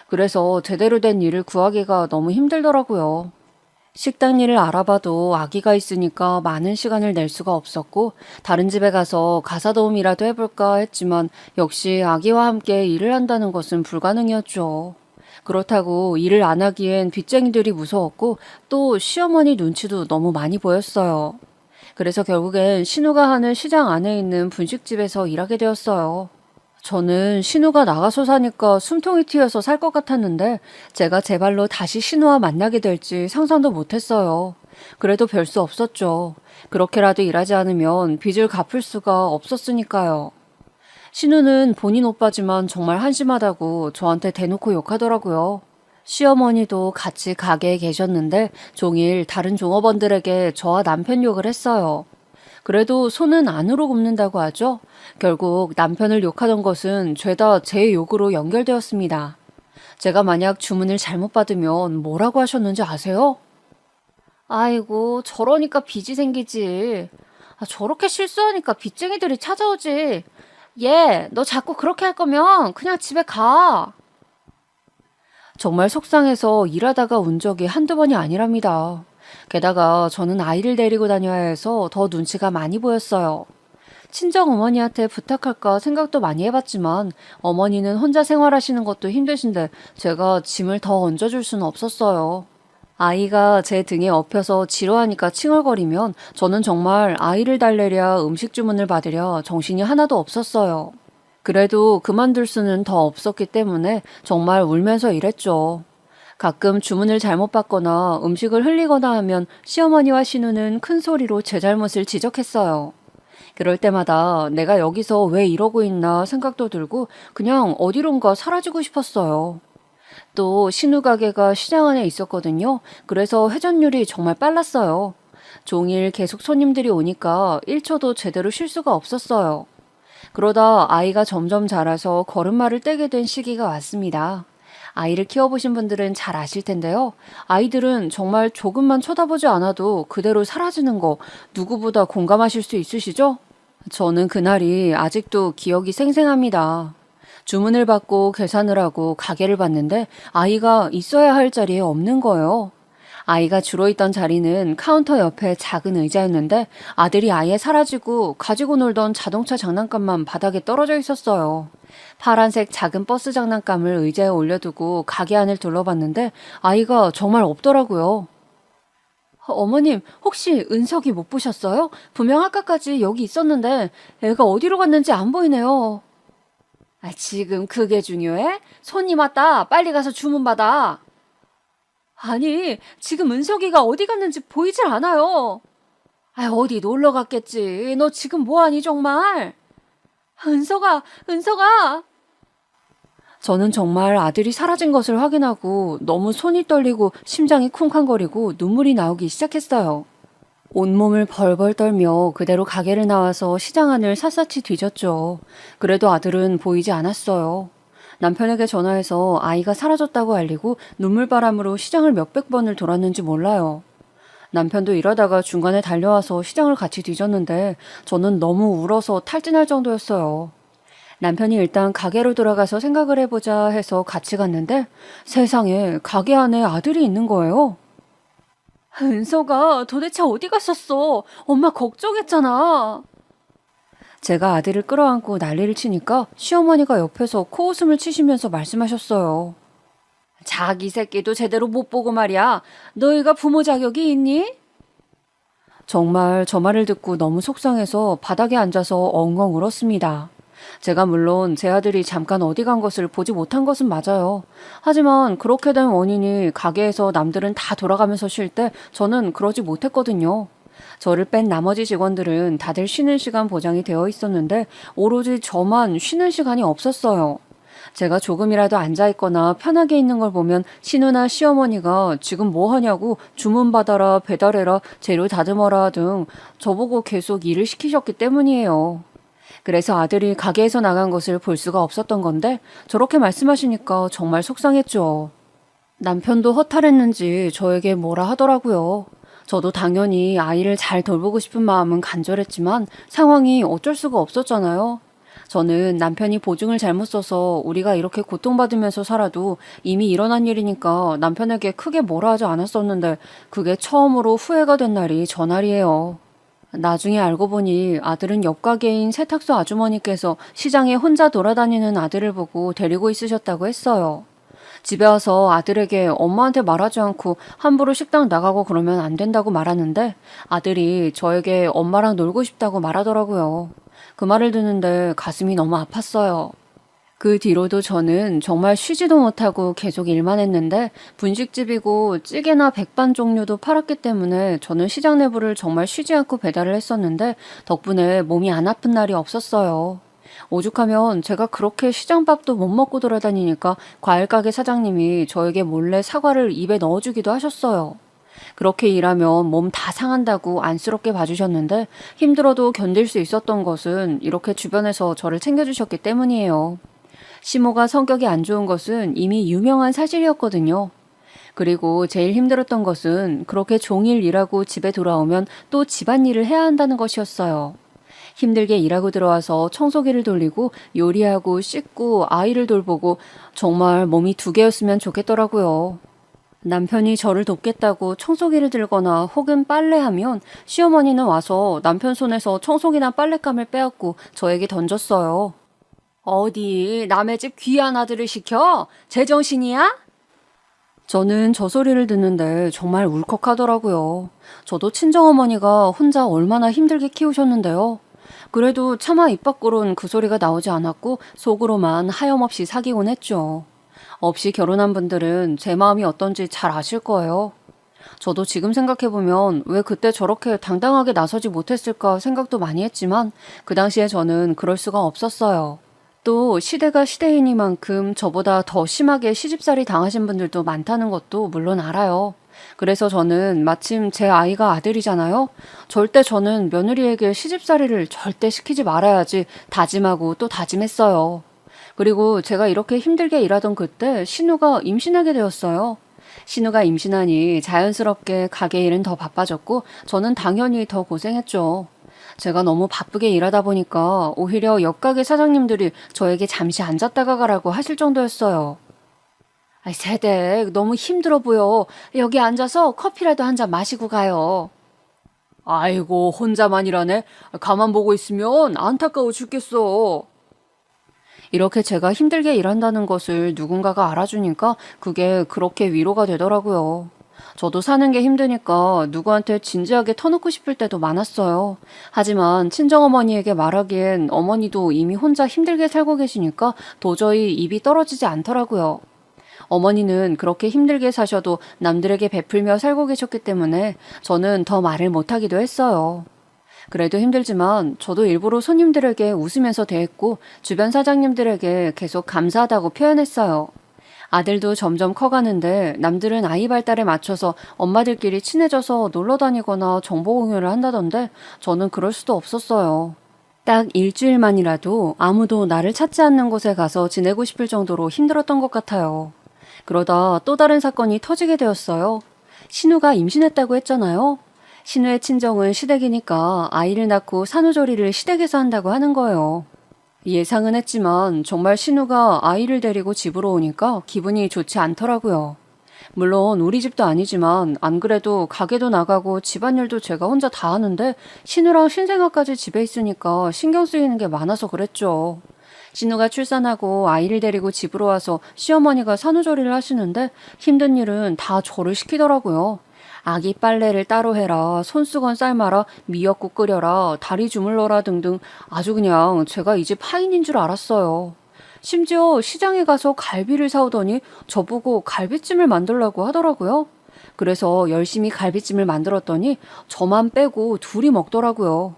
그래서 제대로 된 일을 구하기가 너무 힘들더라고요. 식당 일을 알아봐도 아기가 있으니까 많은 시간을 낼 수가 없었고 다른 집에 가서 가사 도우미라도 해볼까 했지만 역시 아기와 함께 일을 한다는 것은 불가능이었죠. 그렇다고 일을 안 하기엔 빚쟁이들이 무서웠고 또 시어머니 눈치도 너무 많이 보였어요. 그래서 결국엔 신우가 하는 시장 안에 있는 분식집에서 일하게 되었어요. 저는 신우가 나가서 사니까 숨통이 튀어서 살 것 같았는데 제가 제 발로 다시 신우와 만나게 될지 상상도 못했어요. 그래도 별 수 없었죠. 그렇게라도 일하지 않으면 빚을 갚을 수가 없었으니까요. 신우는 본인 오빠지만 정말 한심하다고 저한테 대놓고 욕하더라고요. 시어머니도 같이 가게에 계셨는데 종일 다른 종업원들에게 저와 남편 욕을 했어요. 그래도 손은 안으로 굽는다고 하죠. 결국 남편을 욕하던 것은 죄다 제 욕으로 연결되었습니다. 제가 만약 주문을 잘못 받으면 뭐라고 하셨는지 아세요? 아이고, 저러니까 빚이 생기지. 저렇게 실수하니까 빚쟁이들이 찾아오지. 얘, 너 자꾸 그렇게 할 거면 그냥 집에 가. 정말 속상해서 일하다가 운 적이 한두 번이 아니랍니다. 게다가 저는 아이를 데리고 다녀야 해서 더 눈치가 많이 보였어요. 친정 어머니한테 부탁할까 생각도 많이 해봤지만 어머니는 혼자 생활하시는 것도 힘드신데 제가 짐을 더 얹어줄 수는 없었어요. 아이가 제 등에 엎여서 지루하니까 칭얼거리면 저는 정말 아이를 달래랴 음식 주문을 받으랴 정신이 하나도 없었어요. 그래도 그만둘 수는 더 없었기 때문에 정말 울면서 일했죠. 가끔 주문을 잘못 받거나 음식을 흘리거나 하면 시어머니와 신우는 큰 소리로 제 잘못을 지적했어요. 그럴 때마다 내가 여기서 왜 이러고 있나 생각도 들고 그냥 어디론가 사라지고 싶었어요. 또 신우 가게가 시장 안에 있었거든요. 그래서 회전율이 정말 빨랐어요. 종일 계속 손님들이 오니까 1초도 제대로 쉴 수가 없었어요. 그러다 아이가 점점 자라서 걸음마를 떼게 된 시기가 왔습니다. 아이를 키워보신 분들은 잘 아실 텐데요. 아이들은 정말 조금만 쳐다보지 않아도 그대로 사라지는 거 누구보다 공감하실 수 있으시죠? 저는 그날이 아직도 기억이 생생합니다. 주문을 받고 계산을 하고 가게를 봤는데 아이가 있어야 할 자리에 없는 거예요. 아이가 주로 있던 자리는 카운터 옆에 작은 의자였는데 아들이 아예 사라지고 가지고 놀던 자동차 장난감만 바닥에 떨어져 있었어요. 파란색 작은 버스 장난감을 의자에 올려두고 가게 안을 둘러봤는데 아이가 정말 없더라고요. 어머님, 혹시 은석이 못 보셨어요? 분명 아까까지 여기 있었는데 애가 어디로 갔는지 안 보이네요. 지금 그게 중요해? 손님 왔다. 빨리 가서 주문 받아. 아니, 지금 은석이가 어디 갔는지 보이질 않아요. 어디 놀러 갔겠지. 너 지금 뭐하니 정말? 은석아, 은석아. 저는 정말 아들이 사라진 것을 확인하고 너무 손이 떨리고 심장이 쿵쾅거리고 눈물이 나오기 시작했어요. 온몸을 벌벌 떨며 그대로 가게를 나와서 시장 안을 샅샅이 뒤졌죠. 그래도 아들은 보이지 않았어요. 남편에게 전화해서 아이가 사라졌다고 알리고 눈물바람으로 시장을 몇백 번을 돌았는지 몰라요. 남편도 일하다가 중간에 달려와서 시장을 같이 뒤졌는데 저는 너무 울어서 탈진할 정도였어요. 남편이 일단 가게로 돌아가서 생각을 해보자 해서 같이 갔는데 세상에 가게 안에 아들이 있는 거예요. 은서가 도대체 어디 갔었어? 엄마 걱정했잖아. 제가 아들을 끌어안고 난리를 치니까 시어머니가 옆에서 코웃음을 치시면서 말씀하셨어요. 자기 새끼도 제대로 못 보고 말이야. 너희가 부모 자격이 있니? 정말 저 말을 듣고 너무 속상해서 바닥에 앉아서 엉엉 울었습니다. 제가 물론 제 아들이 잠깐 어디 간 것을 보지 못한 것은 맞아요. 하지만 그렇게 된 원인이 가게에서 남들은 다 돌아가면서 쉴 때 저는 그러지 못했거든요. 저를 뺀 나머지 직원들은 다들 쉬는 시간 보장이 되어 있었는데 오로지 저만 쉬는 시간이 없었어요. 제가 조금이라도 앉아있거나 편하게 있는 걸 보면 신우나 시어머니가 지금 뭐 하냐고 주문 받아라, 배달해라, 재료 다듬어라 등 저보고 계속 일을 시키셨기 때문이에요. 그래서 아들이 가게에서 나간 것을 볼 수가 없었던 건데 저렇게 말씀하시니까 정말 속상했죠. 남편도 허탈했는지 저에게 뭐라 하더라고요. 저도 당연히 아이를 잘 돌보고 싶은 마음은 간절했지만 상황이 어쩔 수가 없었잖아요. 저는 남편이 보증을 잘못 써서 우리가 이렇게 고통받으면서 살아도 이미 일어난 일이니까 남편에게 크게 뭐라 하지 않았었는데 그게 처음으로 후회가 된 날이 전날이에요. 나중에 알고 보니 아들은 옆 가게인 세탁소 아주머니께서 시장에 혼자 돌아다니는 아들을 보고 데리고 있으셨다고 했어요. 집에 와서 아들에게 엄마한테 말하지 않고 함부로 식당 나가고 그러면 안 된다고 말하는데 아들이 저에게 엄마랑 놀고 싶다고 말하더라고요. 그 말을 듣는데 가슴이 너무 아팠어요. 그 뒤로도 저는 정말 쉬지도 못하고 계속 일만 했는데 분식집이고 찌개나 백반 종류도 팔았기 때문에 저는 시장 내부를 정말 쉬지 않고 배달을 했었는데 덕분에 몸이 안 아픈 날이 없었어요. 오죽하면 제가 그렇게 시장밥도 못 먹고 돌아다니니까 과일가게 사장님이 저에게 몰래 사과를 입에 넣어주기도 하셨어요. 그렇게 일하면 몸 다 상한다고 안쓰럽게 봐주셨는데 힘들어도 견딜 수 있었던 것은 이렇게 주변에서 저를 챙겨주셨기 때문이에요. 시모가 성격이 안 좋은 것은 이미 유명한 사실이었거든요. 그리고 제일 힘들었던 것은 그렇게 종일 일하고 집에 돌아오면 또 집안일을 해야 한다는 것이었어요. 힘들게 일하고 들어와서 청소기를 돌리고 요리하고 씻고 아이를 돌보고 정말 몸이 두 개였으면 좋겠더라고요. 남편이 저를 돕겠다고 청소기를 들거나 혹은 빨래하면 시어머니는 와서 남편 손에서 청소기나 빨랫감을 빼앗고 저에게 던졌어요. 어디 남의 집 귀한 아들을 시켜? 제정신이야? 저는 저 소리를 듣는데 정말 울컥하더라고요. 저도 친정어머니가 혼자 얼마나 힘들게 키우셨는데요. 그래도 차마 입 밖으론 그 소리가 나오지 않았고 속으로만 하염없이 사귀곤 했죠. 없이 결혼한 분들은 제 마음이 어떤지 잘 아실 거예요. 저도 지금 생각해보면 왜 그때 저렇게 당당하게 나서지 못했을까 생각도 많이 했지만 그 당시에 저는 그럴 수가 없었어요. 또 시대가 시대이니만큼 저보다 더 심하게 시집살이 당하신 분들도 많다는 것도 물론 알아요. 그래서 저는 마침 제 아이가 아들이잖아요. 절대 저는 며느리에게 시집살이를 절대 시키지 말아야지 다짐하고 또 다짐했어요. 그리고 제가 이렇게 힘들게 일하던 그때 신우가 임신하게 되었어요. 신우가 임신하니 자연스럽게 가게 일은 더 바빠졌고 저는 당연히 더 고생했죠. 제가 너무 바쁘게 일하다 보니까 오히려 옆가게 사장님들이 저에게 잠시 앉았다가 가라고 하실 정도였어요. 아이, 세대 너무 힘들어 보여. 여기 앉아서 커피라도 한 잔 마시고 가요. 아이고, 혼자만 일하네. 가만 보고 있으면 안타까워 죽겠어. 이렇게 제가 힘들게 일한다는 것을 누군가가 알아주니까 그게 그렇게 위로가 되더라고요. 저도 사는 게 힘드니까 누구한테 진지하게 터놓고 싶을 때도 많았어요. 하지만 친정어머니에게 말하기엔 어머니도 이미 혼자 힘들게 살고 계시니까 도저히 입이 떨어지지 않더라고요. 어머니는 그렇게 힘들게 사셔도 남들에게 베풀며 살고 계셨기 때문에 저는 더 말을 못하기도 했어요. 그래도 힘들지만 저도 일부러 손님들에게 웃으면서 대했고 주변 사장님들에게 계속 감사하다고 표현했어요. 아들도 점점 커가는데 남들은 아이 발달에 맞춰서 엄마들끼리 친해져서 놀러 다니거나 정보 공유를 한다던데 저는 그럴 수도 없었어요. 딱 일주일만이라도 아무도 나를 찾지 않는 곳에 가서 지내고 싶을 정도로 힘들었던 것 같아요. 그러다 또 다른 사건이 터지게 되었어요. 신우가 임신했다고 했잖아요. 신우의 친정은 시댁이니까 아이를 낳고 산후조리를 시댁에서 한다고 하는 거예요. 예상은 했지만 정말 신우가 아이를 데리고 집으로 오니까 기분이 좋지 않더라고요. 물론 우리 집도 아니지만 안 그래도 가게도 나가고 집안일도 제가 혼자 다 하는데 신우랑 신생아까지 집에 있으니까 신경 쓰이는 게 많아서 그랬죠. 신우가 출산하고 아이를 데리고 집으로 와서 시어머니가 산후조리를 하시는데 힘든 일은 다 저를 시키더라고요. 아기 빨래를 따로 해라, 손수건 삶아라, 미역국 끓여라, 다리 주물러라 등등 아주 그냥 제가 이 집 하인인 줄 알았어요. 심지어 시장에 가서 갈비를 사오더니 저보고 갈비찜을 만들라고 하더라고요. 그래서 열심히 갈비찜을 만들었더니 저만 빼고 둘이 먹더라고요.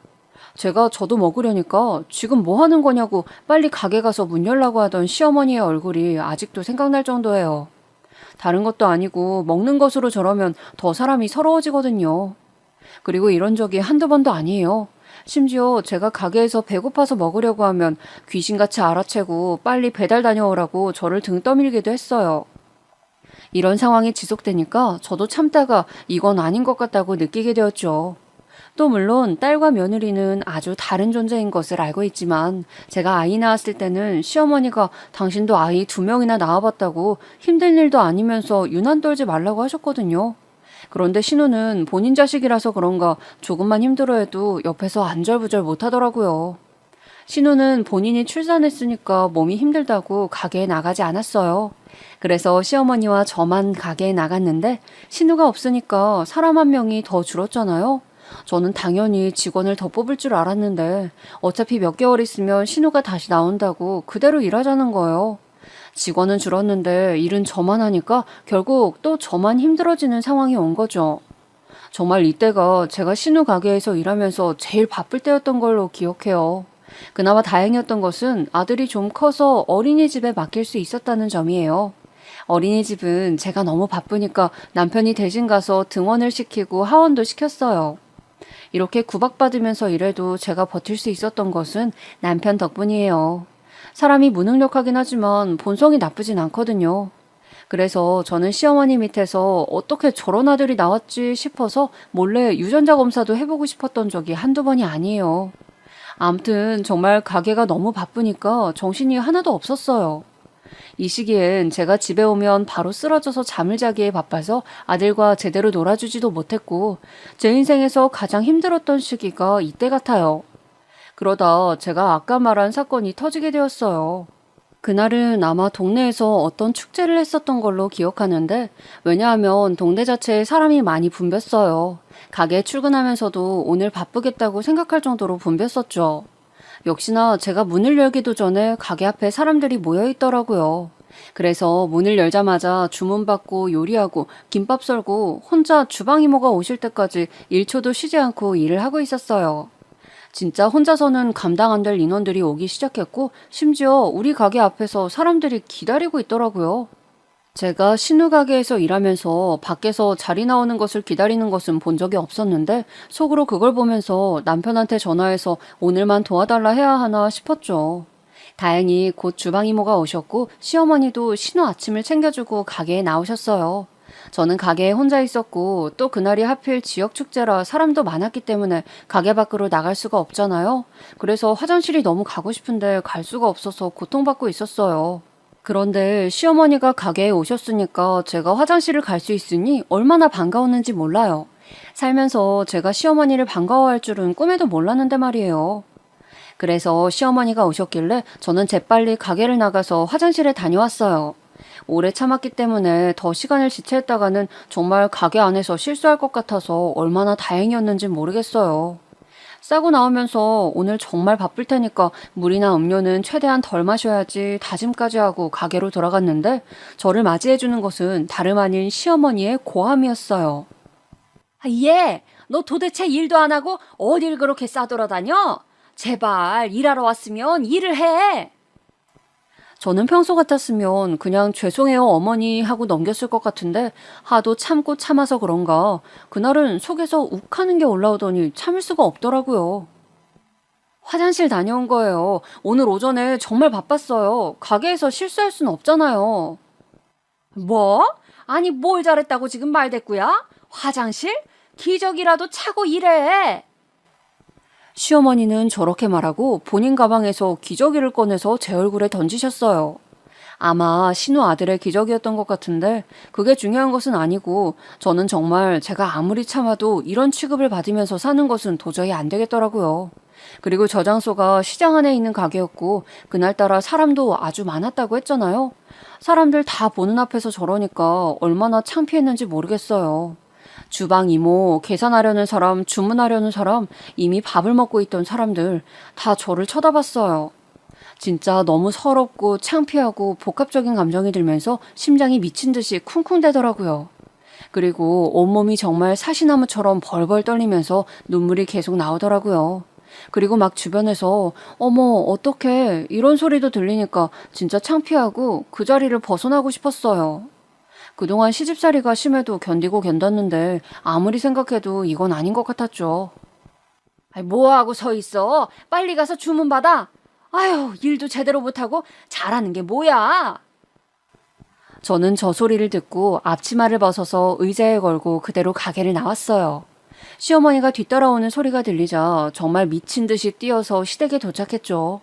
제가 저도 먹으려니까 지금 뭐 하는 거냐고 빨리 가게 가서 문 열라고 하던 시어머니의 얼굴이 아직도 생각날 정도예요. 다른 것도 아니고 먹는 것으로 저러면 더 사람이 서러워지거든요. 그리고 이런 적이 한두 번도 아니에요. 심지어 제가 가게에서 배고파서 먹으려고 하면 귀신같이 알아채고 빨리 배달 다녀오라고 저를 등 떠밀기도 했어요. 이런 상황이 지속되니까 저도 참다가 이건 아닌 것 같다고 느끼게 되었죠. 또 물론 딸과 며느리는 아주 다른 존재인 것을 알고 있지만 제가 아이 낳았을 때는 시어머니가 당신도 아이 2명이나 낳아봤다고 힘든 일도 아니면서 유난 떨지 말라고 하셨거든요. 그런데 신우는 본인 자식이라서 그런가 조금만 힘들어해도 옆에서 안절부절 못하더라고요. 신우는 본인이 출산했으니까 몸이 힘들다고 가게에 나가지 않았어요. 그래서 시어머니와 저만 가게에 나갔는데 신우가 없으니까 사람 한 명이 더 줄었잖아요. 저는 당연히 직원을 더 뽑을 줄 알았는데 어차피 몇 개월 있으면 신우가 다시 나온다고 그대로 일하자는 거예요. 직원은 줄었는데 일은 저만 하니까 결국 또 저만 힘들어지는 상황이 온 거죠. 정말 이때가 제가 신우 가게에서 일하면서 제일 바쁠 때였던 걸로 기억해요. 그나마 다행이었던 것은 아들이 좀 커서 어린이집에 맡길 수 있었다는 점이에요. 어린이집은 제가 너무 바쁘니까 남편이 대신 가서 등원을 시키고 하원도 시켰어요. 이렇게 구박받으면서 일해도 제가 버틸 수 있었던 것은 남편 덕분이에요. 사람이 무능력하긴 하지만 본성이 나쁘진 않거든요. 그래서 저는 시어머니 밑에서 어떻게 저런 아들이 나왔지 싶어서 몰래 유전자 검사도 해보고 싶었던 적이 한두 번이 아니에요. 암튼 정말 가게가 너무 바쁘니까 정신이 하나도 없었어요. 이 시기엔 제가 집에 오면 바로 쓰러져서 잠을 자기에 바빠서 아들과 제대로 놀아주지도 못했고 제 인생에서 가장 힘들었던 시기가 이때 같아요. 그러다 제가 아까 말한 사건이 터지게 되었어요. 그날은 아마 동네에서 어떤 축제를 했었던 걸로 기억하는데 왜냐하면 동네 자체에 사람이 많이 붐볐어요. 가게에 출근하면서도 오늘 바쁘겠다고 생각할 정도로 붐볐었죠. 역시나 제가 문을 열기도 전에 가게 앞에 사람들이 모여 있더라고요. 그래서 문을 열자마자 주문 받고 요리하고 김밥 썰고 혼자 주방 이모가 오실 때까지 1초도 쉬지 않고 일을 하고 있었어요. 진짜 혼자서는 감당 안 될 인원들이 오기 시작했고 심지어 우리 가게 앞에서 사람들이 기다리고 있더라고요. 제가 신우 가게에서 일하면서 밖에서 자리 나오는 것을 기다리는 것은 본 적이 없었는데 속으로 그걸 보면서 남편한테 전화해서 오늘만 도와달라 해야 하나 싶었죠. 다행히 곧 주방 이모가 오셨고 시어머니도 신우 아침을 챙겨주고 가게에 나오셨어요. 저는 가게에 혼자 있었고 또 그날이 하필 지역 축제라 사람도 많았기 때문에 가게 밖으로 나갈 수가 없잖아요. 그래서 화장실이 너무 가고 싶은데 갈 수가 없어서 고통받고 있었어요. 그런데 시어머니가 가게에 오셨으니까 제가 화장실을 갈 수 있으니 얼마나 반가웠는지 몰라요. 살면서 제가 시어머니를 반가워할 줄은 꿈에도 몰랐는데 말이에요. 그래서 시어머니가 오셨길래 저는 재빨리 가게를 나가서 화장실에 다녀왔어요. 오래 참았기 때문에 더 시간을 지체했다가는 정말 가게 안에서 실수할 것 같아서 얼마나 다행이었는지 모르겠어요. 싸고 나오면서 오늘 정말 바쁠 테니까 물이나 음료는 최대한 덜 마셔야지 다짐까지 하고 가게로 돌아갔는데 저를 맞이해주는 것은 다름 아닌 시어머니의 고함이었어요. 얘, 너 도대체 일도 안 하고 어딜 그렇게 싸돌아다녀? 제발 일하러 왔으면 일을 해. 저는 평소 같았으면 그냥 죄송해요 어머니 하고 넘겼을 것 같은데 하도 참고 참아서 그런가 그날은 속에서 욱하는 게 올라오더니 참을 수가 없더라고요. 화장실 다녀온 거예요. 오늘 오전에 정말 바빴어요. 가게에서 실수할 순 없잖아요. 뭐? 아니 뭘 잘했다고 지금 말대꾸야? 화장실? 기저귀라도 차고 일해. 시어머니는 저렇게 말하고 본인 가방에서 기저귀를 꺼내서 제 얼굴에 던지셨어요. 아마 신우 아들의 기저귀였던 것 같은데 그게 중요한 것은 아니고 저는 정말 제가 아무리 참아도 이런 취급을 받으면서 사는 것은 도저히 안 되겠더라고요. 그리고 저 장소가 시장 안에 있는 가게였고 그날따라 사람도 아주 많았다고 했잖아요. 사람들 다 보는 앞에서 저러니까 얼마나 창피했는지 모르겠어요. 주방 이모, 계산하려는 사람, 주문하려는 사람, 이미 밥을 먹고 있던 사람들 다 저를 쳐다봤어요. 진짜 너무 서럽고 창피하고 복합적인 감정이 들면서 심장이 미친 듯이 쿵쿵대더라고요. 그리고 온몸이 정말 사시나무처럼 벌벌 떨리면서 눈물이 계속 나오더라고요. 그리고 막 주변에서 어머 어떡해 이런 소리도 들리니까 진짜 창피하고 그 자리를 벗어나고 싶었어요. 그동안 시집살이가 심해도 견디고 견뎠는데 아무리 생각해도 이건 아닌 것 같았죠. 뭐하고 서 있어? 빨리 가서 주문 받아. 아휴, 일도 제대로 못하고 잘하는 게 뭐야? 저는 저 소리를 듣고 앞치마를 벗어서 의자에 걸고 그대로 가게를 나왔어요. 시어머니가 뒤따라오는 소리가 들리자 정말 미친 듯이 뛰어서 시댁에 도착했죠.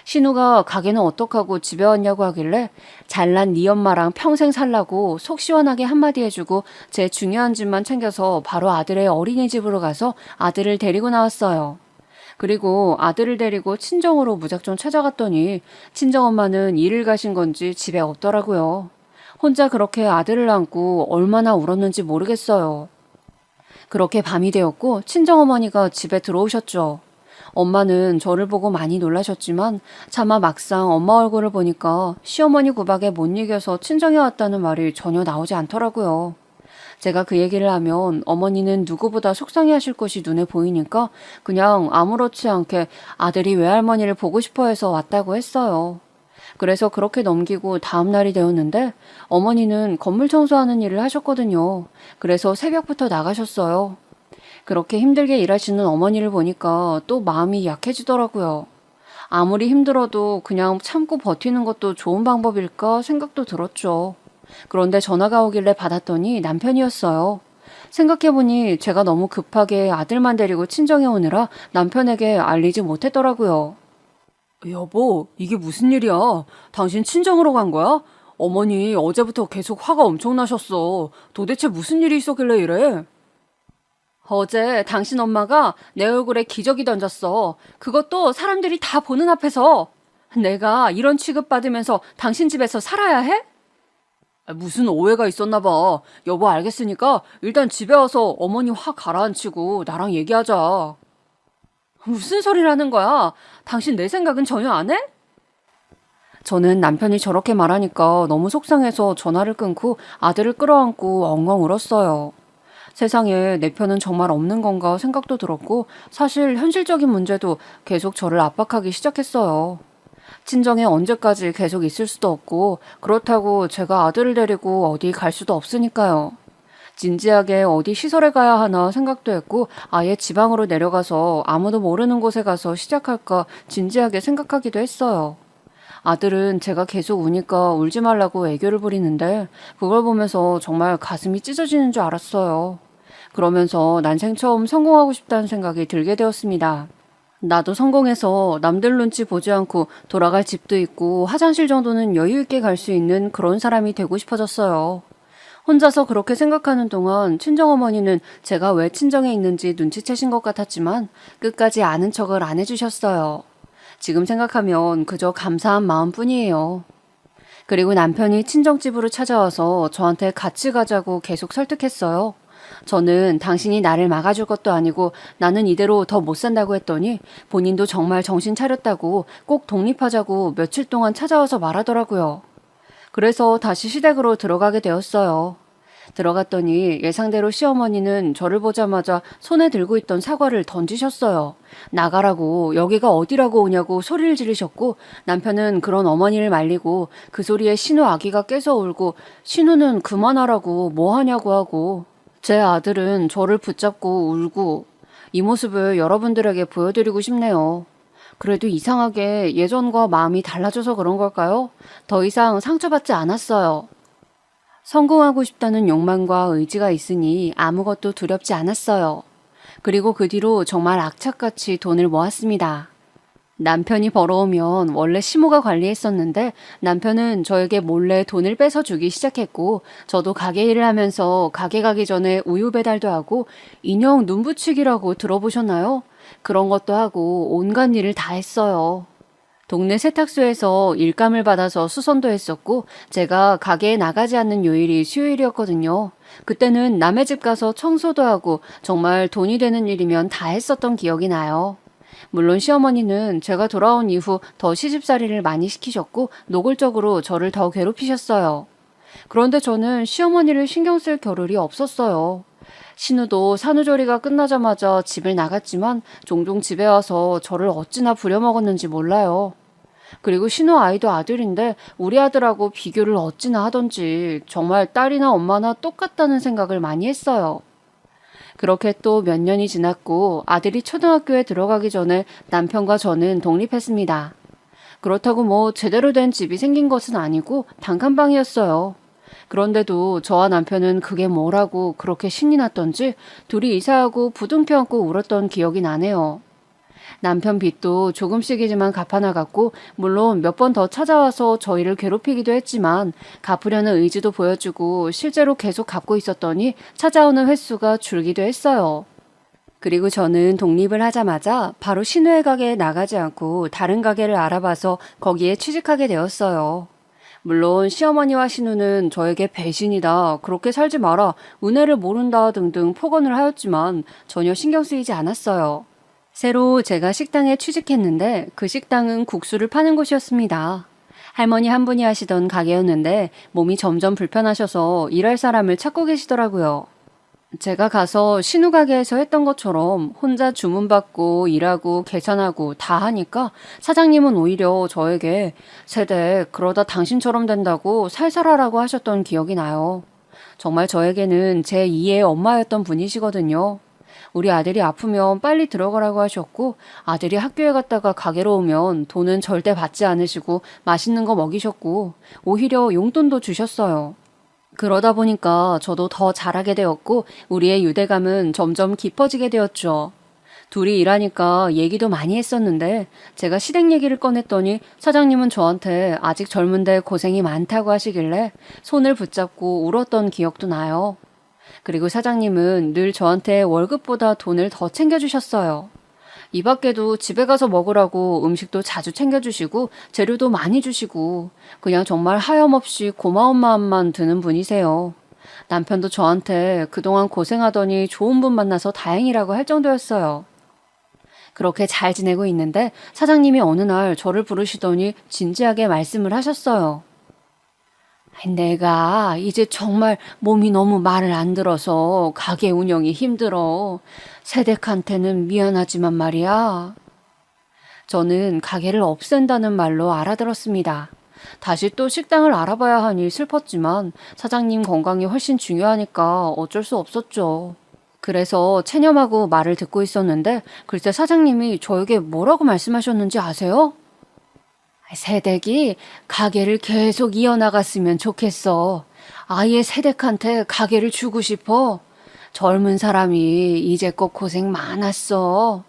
신우가 가게는 어떡하고 집에 왔냐고 하길래 잘난 네 엄마랑 평생 살라고 속 시원하게 한마디 해주고 제 중요한 집만 챙겨서 바로 아들의 어린이집으로 가서 아들을 데리고 나왔어요. 그리고 아들을 데리고 친정으로 무작정 찾아갔더니 친정엄마는 일을 가신 건지 집에 없더라고요. 혼자 그렇게 아들을 안고 얼마나 울었는지 모르겠어요. 그렇게 밤이 되었고 친정어머니가 집에 들어오셨죠. 엄마는 저를 보고 많이 놀라셨지만 차마 막상 엄마 얼굴을 보니까 시어머니 구박에 못 이겨서 친정에 왔다는 말이 전혀 나오지 않더라고요. 제가 그 얘기를 하면 어머니는 누구보다 속상해하실 것이 눈에 보이니까 그냥 아무렇지 않게 아들이 외할머니를 보고 싶어 해서 왔다고 했어요. 그래서 그렇게 넘기고 다음 날이 되었는데 어머니는 건물 청소하는 일을 하셨거든요. 그래서 새벽부터 나가셨어요. 그렇게 힘들게 일하시는 어머니를 보니까 또 마음이 약해지더라고요. 아무리 힘들어도 그냥 참고 버티는 것도 좋은 방법일까 생각도 들었죠. 그런데 전화가 오길래 받았더니 남편이었어요. 생각해보니 제가 너무 급하게 아들만 데리고 친정에 오느라 남편에게 알리지 못했더라고요. 여보, 이게 무슨 일이야? 당신 친정으로 간 거야? 어머니 어제부터 계속 화가 엄청 나셨어. 도대체 무슨 일이 있었길래 이래? 어제 당신 엄마가 내 얼굴에 기저귀 던졌어. 그것도 사람들이 다 보는 앞에서. 내가 이런 취급받으면서 당신 집에서 살아야 해? 무슨 오해가 있었나 봐. 여보 알겠으니까 일단 집에 와서 어머니 화 가라앉히고 나랑 얘기하자. 무슨 소리를 하는 거야? 당신 내 생각은 전혀 안 해? 저는 남편이 저렇게 말하니까 너무 속상해서 전화를 끊고 아들을 끌어안고 엉엉 울었어요. 세상에 내 편은 정말 없는 건가 생각도 들었고 사실 현실적인 문제도 계속 저를 압박하기 시작했어요. 친정에 언제까지 계속 있을 수도 없고 그렇다고 제가 아들을 데리고 어디 갈 수도 없으니까요. 진지하게 어디 시설에 가야 하나 생각도 했고 아예 지방으로 내려가서 아무도 모르는 곳에 가서 시작할까 진지하게 생각하기도 했어요. 아들은 제가 계속 우니까 울지 말라고 애교를 부리는데 그걸 보면서 정말 가슴이 찢어지는 줄 알았어요. 그러면서 난생 처음 성공하고 싶다는 생각이 들게 되었습니다. 나도 성공해서 남들 눈치 보지 않고 돌아갈 집도 있고 화장실 정도는 여유 있게 갈 수 있는 그런 사람이 되고 싶어졌어요. 혼자서 그렇게 생각하는 동안 친정어머니는 제가 왜 친정에 있는지 눈치채신 것 같았지만 끝까지 아는 척을 안 해주셨어요. 지금 생각하면 그저 감사한 마음뿐이에요. 그리고 남편이 친정집으로 찾아와서 저한테 같이 가자고 계속 설득했어요. 저는 당신이 나를 막아줄 것도 아니고 나는 이대로 더 못 산다고 했더니 본인도 정말 정신 차렸다고 꼭 독립하자고 며칠 동안 찾아와서 말하더라고요. 그래서 다시 시댁으로 들어가게 되었어요. 들어갔더니 예상대로 시어머니는 저를 보자마자 손에 들고 있던 사과를 던지셨어요. 나가라고 여기가 어디라고 오냐고 소리를 지르셨고 남편은 그런 어머니를 말리고 그 소리에 신우 아기가 깨서 울고 신우는 그만하라고 뭐 하냐고 하고 제 아들은 저를 붙잡고 울고 이 모습을 여러분들에게 보여드리고 싶네요. 그래도 이상하게 예전과 마음이 달라져서 그런 걸까요? 더 이상 상처받지 않았어요. 성공하고 싶다는 욕망과 의지가 있으니 아무것도 두렵지 않았어요. 그리고 그 뒤로 정말 악착같이 돈을 모았습니다. 남편이 벌어오면 원래 시모가 관리했었는데 남편은 저에게 몰래 돈을 뺏어주기 시작했고 저도 가게 일을 하면서 가게 가기 전에 우유 배달도 하고 인형 눈 붙이기라고 들어보셨나요? 그런 것도 하고 온갖 일을 다 했어요. 동네 세탁소에서 일감을 받아서 수선도 했었고 제가 가게에 나가지 않는 요일이 수요일이었거든요. 그때는 남의 집 가서 청소도 하고 정말 돈이 되는 일이면 다 했었던 기억이 나요. 물론 시어머니는 제가 돌아온 이후 더 시집살이를 많이 시키셨고 노골적으로 저를 더 괴롭히셨어요. 그런데 저는 시어머니를 신경 쓸 겨를이 없었어요. 신우도 산후조리가 끝나자마자 집을 나갔지만 종종 집에 와서 저를 어찌나 부려먹었는지 몰라요. 그리고 신우 아이도 아들인데 우리 아들하고 비교를 어찌나 하던지 정말 딸이나 엄마나 똑같다는 생각을 많이 했어요. 그렇게 또 몇 년이 지났고 아들이 초등학교에 들어가기 전에 남편과 저는 독립했습니다. 그렇다고 뭐 제대로 된 집이 생긴 것은 아니고 단칸방이었어요. 그런데도 저와 남편은 그게 뭐라고 그렇게 신이 났던지 둘이 이사하고 부둥켜 안고 울었던 기억이 나네요. 남편 빚도 조금씩이지만 갚아나갔고 물론 몇 번 더 찾아와서 저희를 괴롭히기도 했지만 갚으려는 의지도 보여주고 실제로 계속 갚고 있었더니 찾아오는 횟수가 줄기도 했어요. 그리고 저는 독립을 하자마자 바로 신우의 가게에 나가지 않고 다른 가게를 알아봐서 거기에 취직하게 되었어요. 물론 시어머니와 신우는 저에게 배신이다, 그렇게 살지 마라, 은혜를 모른다 등등 폭언을 하였지만 전혀 신경 쓰이지 않았어요. 새로 제가 식당에 취직했는데 그 식당은 국수를 파는 곳이었습니다. 할머니 한 분이 하시던 가게였는데 몸이 점점 불편하셔서 일할 사람을 찾고 계시더라고요. 제가 가서 신우 가게에서 했던 것처럼 혼자 주문받고 일하고 계산하고 다 하니까 사장님은 오히려 저에게 세대 그러다 당신처럼 된다고 살살하라고 하셨던 기억이 나요. 정말 저에게는 제 2의 엄마였던 분이시거든요. 우리 아들이 아프면 빨리 들어가라고 하셨고 아들이 학교에 갔다가 가게로 오면 돈은 절대 받지 않으시고 맛있는 거 먹이셨고 오히려 용돈도 주셨어요. 그러다 보니까 저도 더 잘하게 되었고 우리의 유대감은 점점 깊어지게 되었죠. 둘이 일하니까 얘기도 많이 했었는데 제가 시댁 얘기를 꺼냈더니 사장님은 저한테 아직 젊은데 고생이 많다고 하시길래 손을 붙잡고 울었던 기억도 나요. 그리고 사장님은 늘 저한테 월급보다 돈을 더 챙겨주셨어요. 이 밖에도 집에 가서 먹으라고 음식도 자주 챙겨주시고 재료도 많이 주시고 그냥 정말 하염없이 고마운 마음만 드는 분이세요. 남편도 저한테 그동안 고생하더니 좋은 분 만나서 다행이라고 할 정도였어요. 그렇게 잘 지내고 있는데 사장님이 어느 날 저를 부르시더니 진지하게 말씀을 하셨어요. 내가 이제 정말 몸이 너무 말을 안 들어서 가게 운영이 힘들어. 세댁한테는 미안하지만 말이야. 저는 가게를 없앤다는 말로 알아들었습니다. 다시 또 식당을 알아봐야 하니 슬펐지만 사장님 건강이 훨씬 중요하니까 어쩔 수 없었죠. 그래서 체념하고 말을 듣고 있었는데 글쎄 사장님이 저에게 뭐라고 말씀하셨는지 아세요? 새댁이 가게를 계속 이어나갔으면 좋겠어. 아예 새댁한테 가게를 주고 싶어. 젊은 사람이 이제껏 고생 많았어.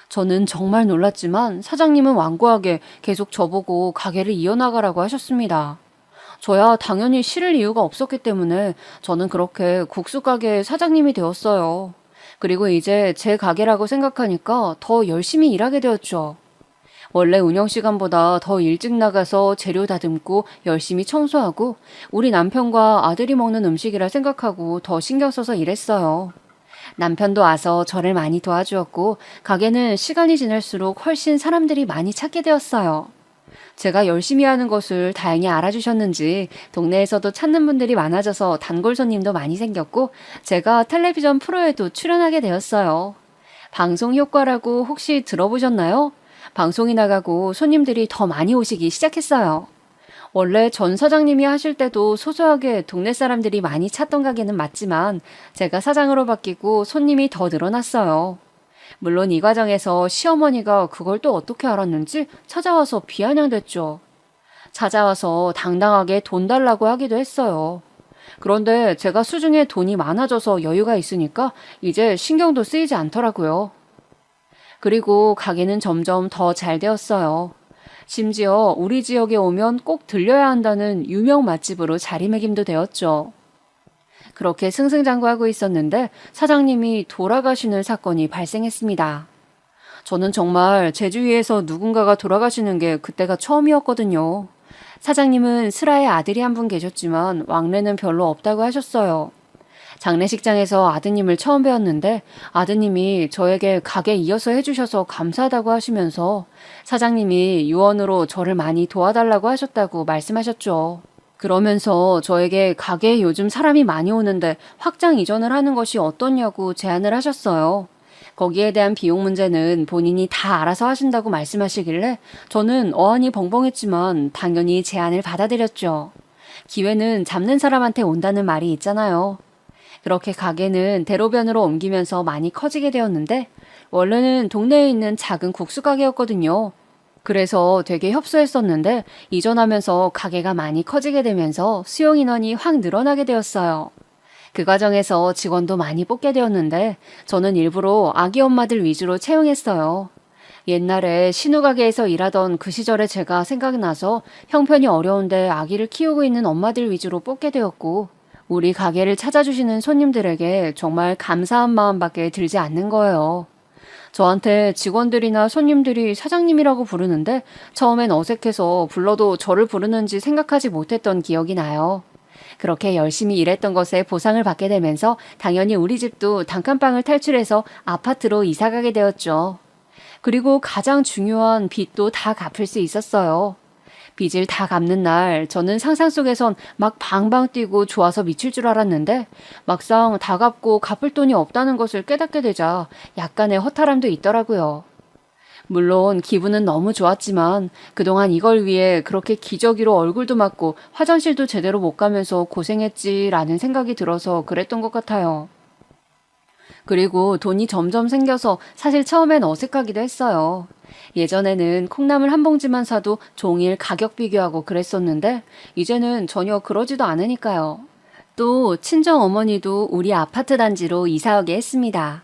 저는 정말 놀랐지만 사장님은 완고하게 계속 저보고 가게를 이어나가라고 하셨습니다. 저야 당연히 싫을 이유가 없었기 때문에 저는 그렇게 국수 가게의 사장님이 되었어요. 그리고 이제 제 가게라고 생각하니까 더 열심히 일하게 되었죠. 원래 운영 시간보다 더 일찍 나가서 재료 다듬고 열심히 청소하고 우리 남편과 아들이 먹는 음식이라 생각하고 더 신경 써서 일했어요. 남편도 와서 저를 많이 도와주었고 가게는 시간이 지날수록 훨씬 사람들이 많이 찾게 되었어요. 제가 열심히 하는 것을 다행히 알아주셨는지 동네에서도 찾는 분들이 많아져서 단골 손님도 많이 생겼고 제가 텔레비전 프로에도 출연하게 되었어요. 방송 효과라고 혹시 들어보셨나요? 방송이 나가고 손님들이 더 많이 오시기 시작했어요. 원래 전 사장님이 하실 때도 소소하게 동네 사람들이 많이 찾던 가게는 맞지만 제가 사장으로 바뀌고 손님이 더 늘어났어요. 물론 이 과정에서 시어머니가 그걸 또 어떻게 알았는지 찾아와서 비아냥댔죠. 찾아와서 당당하게 돈 달라고 하기도 했어요. 그런데 제가 수중에 돈이 많아져서 여유가 있으니까 이제 신경도 쓰이지 않더라고요. 그리고 가게는 점점 더 잘 되었어요. 심지어 우리 지역에 오면 꼭 들려야 한다는 유명 맛집으로 자리매김도 되었죠. 그렇게 승승장구하고 있었는데 사장님이 돌아가시는 사건이 발생했습니다. 저는 정말 제 주위에서 누군가가 돌아가시는 게 그때가 처음이었거든요. 사장님은 슬아의 아들이 한 분 계셨지만 왕래는 별로 없다고 하셨어요. 장례식장에서 아드님을 처음 뵈었는데 아드님이 저에게 가게 이어서 해주셔서 감사하다고 하시면서 사장님이 유언으로 저를 많이 도와달라고 하셨다고 말씀하셨죠. 그러면서 저에게 가게에 요즘 사람이 많이 오는데 확장 이전을 하는 것이 어떠냐고 제안을 하셨어요. 거기에 대한 비용 문제는 본인이 다 알아서 하신다고 말씀하시길래 저는 어안이 벙벙했지만 당연히 제안을 받아들였죠. 기회는 잡는 사람한테 온다는 말이 있잖아요. 그렇게 가게는 대로변으로 옮기면서 많이 커지게 되었는데 원래는 동네에 있는 작은 국수 가게였거든요. 그래서 되게 협소했었는데 이전하면서 가게가 많이 커지게 되면서 수용 인원이 확 늘어나게 되었어요. 그 과정에서 직원도 많이 뽑게 되었는데 저는 일부러 아기 엄마들 위주로 채용했어요. 옛날에 신우 가게에서 일하던 그 시절에 제가 생각나서 형편이 어려운데 아기를 키우고 있는 엄마들 위주로 뽑게 되었고 우리 가게를 찾아주시는 손님들에게 정말 감사한 마음밖에 들지 않는 거예요. 저한테 직원들이나 손님들이 사장님이라고 부르는데 처음엔 어색해서 불러도 저를 부르는지 생각하지 못했던 기억이 나요. 그렇게 열심히 일했던 것에 보상을 받게 되면서 당연히 우리 집도 단칸방을 탈출해서 아파트로 이사가게 되었죠. 그리고 가장 중요한 빚도 다 갚을 수 있었어요. 빚을 다 갚는 날 저는 상상 속에선 막 방방 뛰고 좋아서 미칠 줄 알았는데 막상 다 갚고 갚을 돈이 없다는 것을 깨닫게 되자 약간의 허탈함도 있더라고요. 물론 기분은 너무 좋았지만 그동안 이걸 위해 그렇게 기저귀로 얼굴도 맞고 화장실도 제대로 못 가면서 고생했지라는 생각이 들어서 그랬던 것 같아요. 그리고 돈이 점점 생겨서 사실 처음엔 어색하기도 했어요. 예전에는 콩나물 한 봉지만 사도 종일 가격 비교하고 그랬었는데 이제는 전혀 그러지도 않으니까요. 또 친정 어머니도 우리 아파트 단지로 이사 오게 했습니다.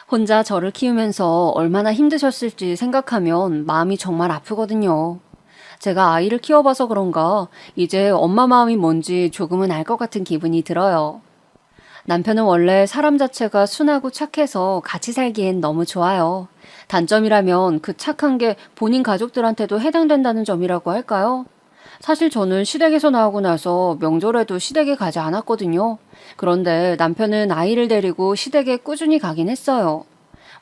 혼자 저를 키우면서 얼마나 힘드셨을지 생각하면 마음이 정말 아프거든요. 제가 아이를 키워봐서 그런가 이제 엄마 마음이 뭔지 조금은 알 것 같은 기분이 들어요. 남편은 원래 사람 자체가 순하고 착해서 같이 살기엔 너무 좋아요. 단점이라면 그 착한 게 본인 가족들한테도 해당된다는 점이라고 할까요? 사실 저는 시댁에서 나오고 나서 명절에도 시댁에 가지 않았거든요. 그런데 남편은 아이를 데리고 시댁에 꾸준히 가긴 했어요.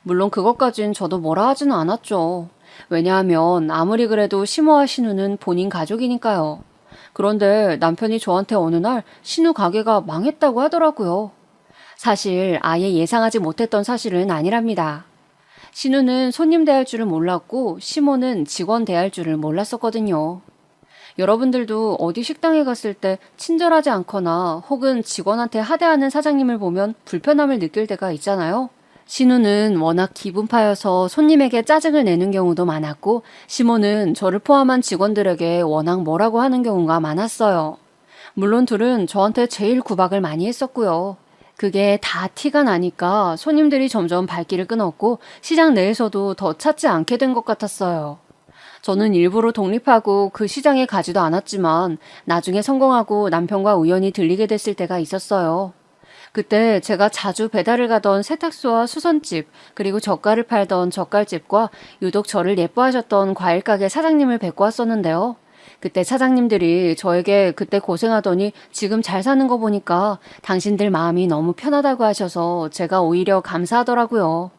물론 그것까진 저도 뭐라 하지는 않았죠. 왜냐하면 아무리 그래도 시모와 신우는 본인 가족이니까요. 그런데 남편이 저한테 어느 날 신우 가게가 망했다고 하더라고요. 사실 아예 예상하지 못했던 사실은 아니랍니다. 신우는 손님 대할 줄을 몰랐고 시모는 직원 대할 줄을 몰랐었거든요. 여러분들도 어디 식당에 갔을 때 친절하지 않거나 혹은 직원한테 하대하는 사장님을 보면 불편함을 느낄 때가 있잖아요. 신우는 워낙 기분파여서 손님에게 짜증을 내는 경우도 많았고 시모는 저를 포함한 직원들에게 워낙 뭐라고 하는 경우가 많았어요. 물론 둘은 저한테 제일 구박을 많이 했었고요. 그게 다 티가 나니까 손님들이 점점 발길을 끊었고 시장 내에서도 더 찾지 않게 된 것 같았어요. 저는 일부러 독립하고 그 시장에 가지도 않았지만 나중에 성공하고 남편과 우연히 들리게 됐을 때가 있었어요. 그때 제가 자주 배달을 가던 세탁소와 수선집, 그리고 젓갈을 팔던 젓갈집과 유독 저를 예뻐하셨던 과일가게 사장님을 뵙고 왔었는데요. 그때 사장님들이 저에게 그때 고생하더니 지금 잘 사는 거 보니까 당신들 마음이 너무 편하다고 하셔서 제가 오히려 감사하더라고요.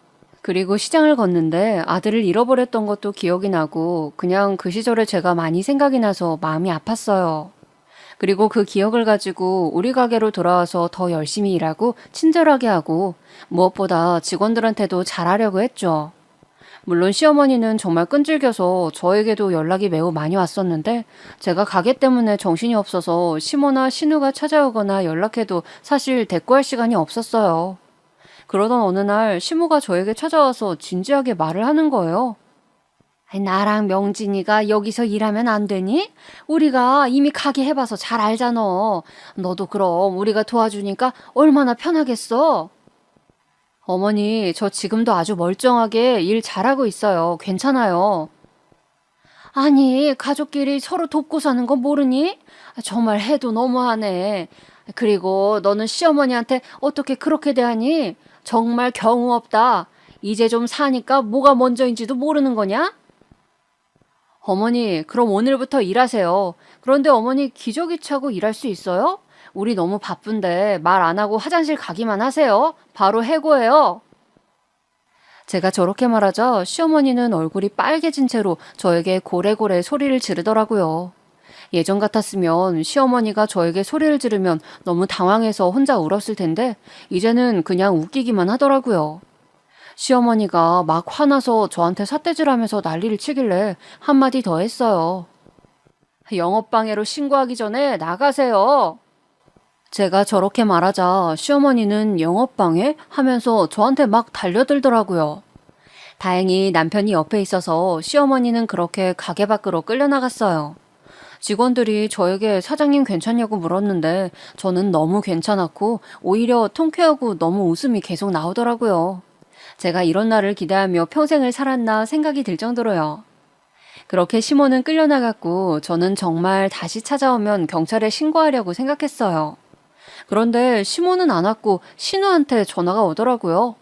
그리고 시장을 걷는데 아들을 잃어버렸던 것도 기억이 나고 그냥 그 시절에 제가 많이 생각이 나서 마음이 아팠어요. 그리고 그 기억을 가지고 우리 가게로 돌아와서 더 열심히 일하고 친절하게 하고 무엇보다 직원들한테도 잘하려고 했죠. 물론 시어머니는 정말 끈질겨서 저에게도 연락이 매우 많이 왔었는데 제가 가게 때문에 정신이 없어서 시모나 신우가 찾아오거나 연락해도 사실 대꾸할 시간이 없었어요. 그러던 어느 날 시모가 저에게 찾아와서 진지하게 말을 하는 거예요. 나랑 명진이가 여기서 일하면 안 되니? 우리가 이미 가게 해봐서 잘 알잖아. 너도 그럼 우리가 도와주니까 얼마나 편하겠어? 어머니, 저 지금도 아주 멀쩡하게 일 잘하고 있어요. 괜찮아요. 아니, 가족끼리 서로 돕고 사는 거 모르니? 정말 해도 너무하네. 그리고 너는 시어머니한테 어떻게 그렇게 대하니? 정말 경우 없다. 이제 좀 사니까 뭐가 먼저인지도 모르는 거냐? 어머니, 그럼 오늘부터 일하세요. 그런데 어머니 기저귀 차고 일할 수 있어요? 우리 너무 바쁜데 말 안 하고 화장실 가기만 하세요. 바로 해고해요. 제가 저렇게 말하자 시어머니는 얼굴이 빨개진 채로 저에게 고래고래 소리를 지르더라고요. 예전 같았으면 시어머니가 저에게 소리를 지르면 너무 당황해서 혼자 울었을 텐데 이제는 그냥 웃기기만 하더라고요. 시어머니가 막 화나서 저한테 삿대질하면서 난리를 치길래 한마디 더 했어요. 영업방해로 신고하기 전에 나가세요. 제가 저렇게 말하자 시어머니는 영업방해? 하면서 저한테 막 달려들더라고요. 다행히 남편이 옆에 있어서 시어머니는 그렇게 가게 밖으로 끌려나갔어요. 직원들이 저에게 사장님 괜찮냐고 물었는데 저는 너무 괜찮았고 오히려 통쾌하고 너무 웃음이 계속 나오더라고요. 제가 이런 날을 기대하며 평생을 살았나 생각이 들 정도로요. 그렇게 시모는 끌려나갔고 저는 정말 다시 찾아오면 경찰에 신고하려고 생각했어요. 그런데 시모는 안 왔고 신우한테 전화가 오더라고요.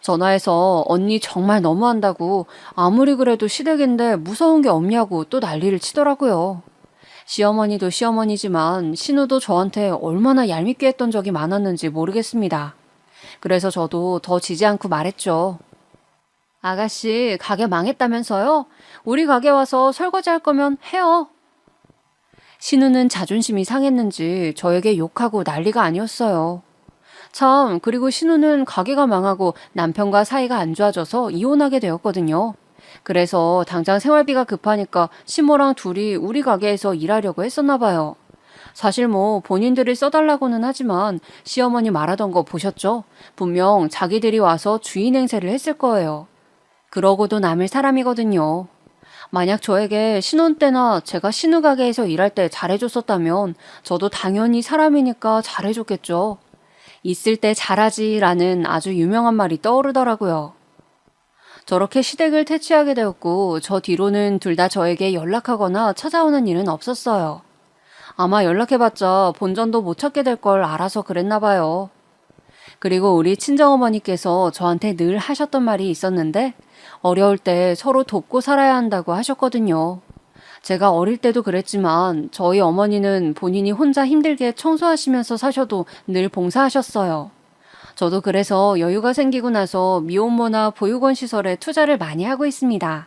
전화해서 언니 정말 너무한다고 아무리 그래도 시댁인데 무서운 게 없냐고 또 난리를 치더라고요. 시어머니도 시어머니지만 신우도 저한테 얼마나 얄밉게 했던 적이 많았는지 모르겠습니다. 그래서 저도 더 지지 않고 말했죠. 아가씨, 가게 망했다면서요? 우리 가게 와서 설거지 할 거면 해요. 신우는 자존심이 상했는지 저에게 욕하고 난리가 아니었어요. 참, 그리고 신우는 가게가 망하고 남편과 사이가 안 좋아져서 이혼하게 되었거든요. 그래서 당장 생활비가 급하니까 시모랑 둘이 우리 가게에서 일하려고 했었나 봐요. 사실 뭐 본인들이 써달라고는 하지만 시어머니 말하던 거 보셨죠? 분명 자기들이 와서 주인 행세를 했을 거예요. 그러고도 남을 사람이거든요. 만약 저에게 신혼 때나 제가 신우 가게에서 일할 때 잘해줬었다면 저도 당연히 사람이니까 잘해줬겠죠. 있을 때 잘하지라는 아주 유명한 말이 떠오르더라고요. 저렇게 시댁을 퇴치하게 되었고 저 뒤로는 둘 다 저에게 연락하거나 찾아오는 일은 없었어요. 아마 연락해봤자 본전도 못 찾게 될 걸 알아서 그랬나 봐요. 그리고 우리 친정어머니께서 저한테 늘 하셨던 말이 있었는데 어려울 때 서로 돕고 살아야 한다고 하셨거든요. 제가 어릴 때도 그랬지만 저희 어머니는 본인이 혼자 힘들게 청소하시면서 사셔도 늘 봉사하셨어요. 저도 그래서 여유가 생기고 나서 미혼모나 보육원 시설에 투자를 많이 하고 있습니다.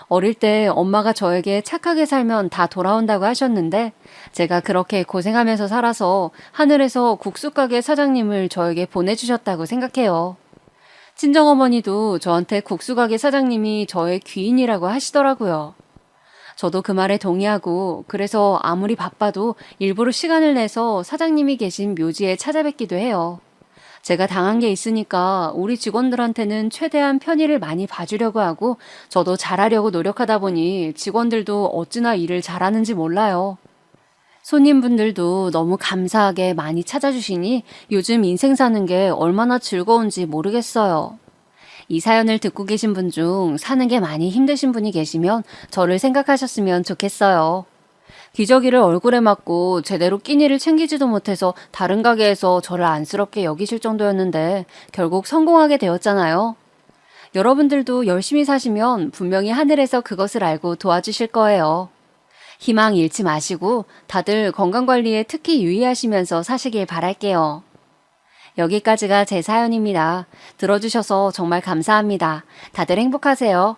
어릴 때 엄마가 저에게 착하게 살면 다 돌아온다고 하셨는데 제가 그렇게 고생하면서 살아서 하늘에서 국수가게 사장님을 저에게 보내주셨다고 생각해요. 친정어머니도 저한테 국수가게 사장님이 저의 귀인이라고 하시더라고요. 저도 그 말에 동의하고 그래서 아무리 바빠도 일부러 시간을 내서 사장님이 계신 묘지에 찾아뵙기도 해요. 제가 당한 게 있으니까 우리 직원들한테는 최대한 편의를 많이 봐주려고 하고 저도 잘하려고 노력하다 보니 직원들도 어찌나 일을 잘하는지 몰라요. 손님분들도 너무 감사하게 많이 찾아주시니 요즘 인생 사는 게 얼마나 즐거운지 모르겠어요. 이 사연을 듣고 계신 분 중 사는 게 많이 힘드신 분이 계시면 저를 생각하셨으면 좋겠어요. 기저귀를 얼굴에 맞고 제대로 끼니를 챙기지도 못해서 다른 가게에서 저를 안쓰럽게 여기실 정도였는데 결국 성공하게 되었잖아요. 여러분들도 열심히 사시면 분명히 하늘에서 그것을 알고 도와주실 거예요. 희망 잃지 마시고 다들 건강관리에 특히 유의하시면서 사시길 바랄게요. 여기까지가 제 사연입니다. 들어주셔서 정말 감사합니다. 다들 행복하세요.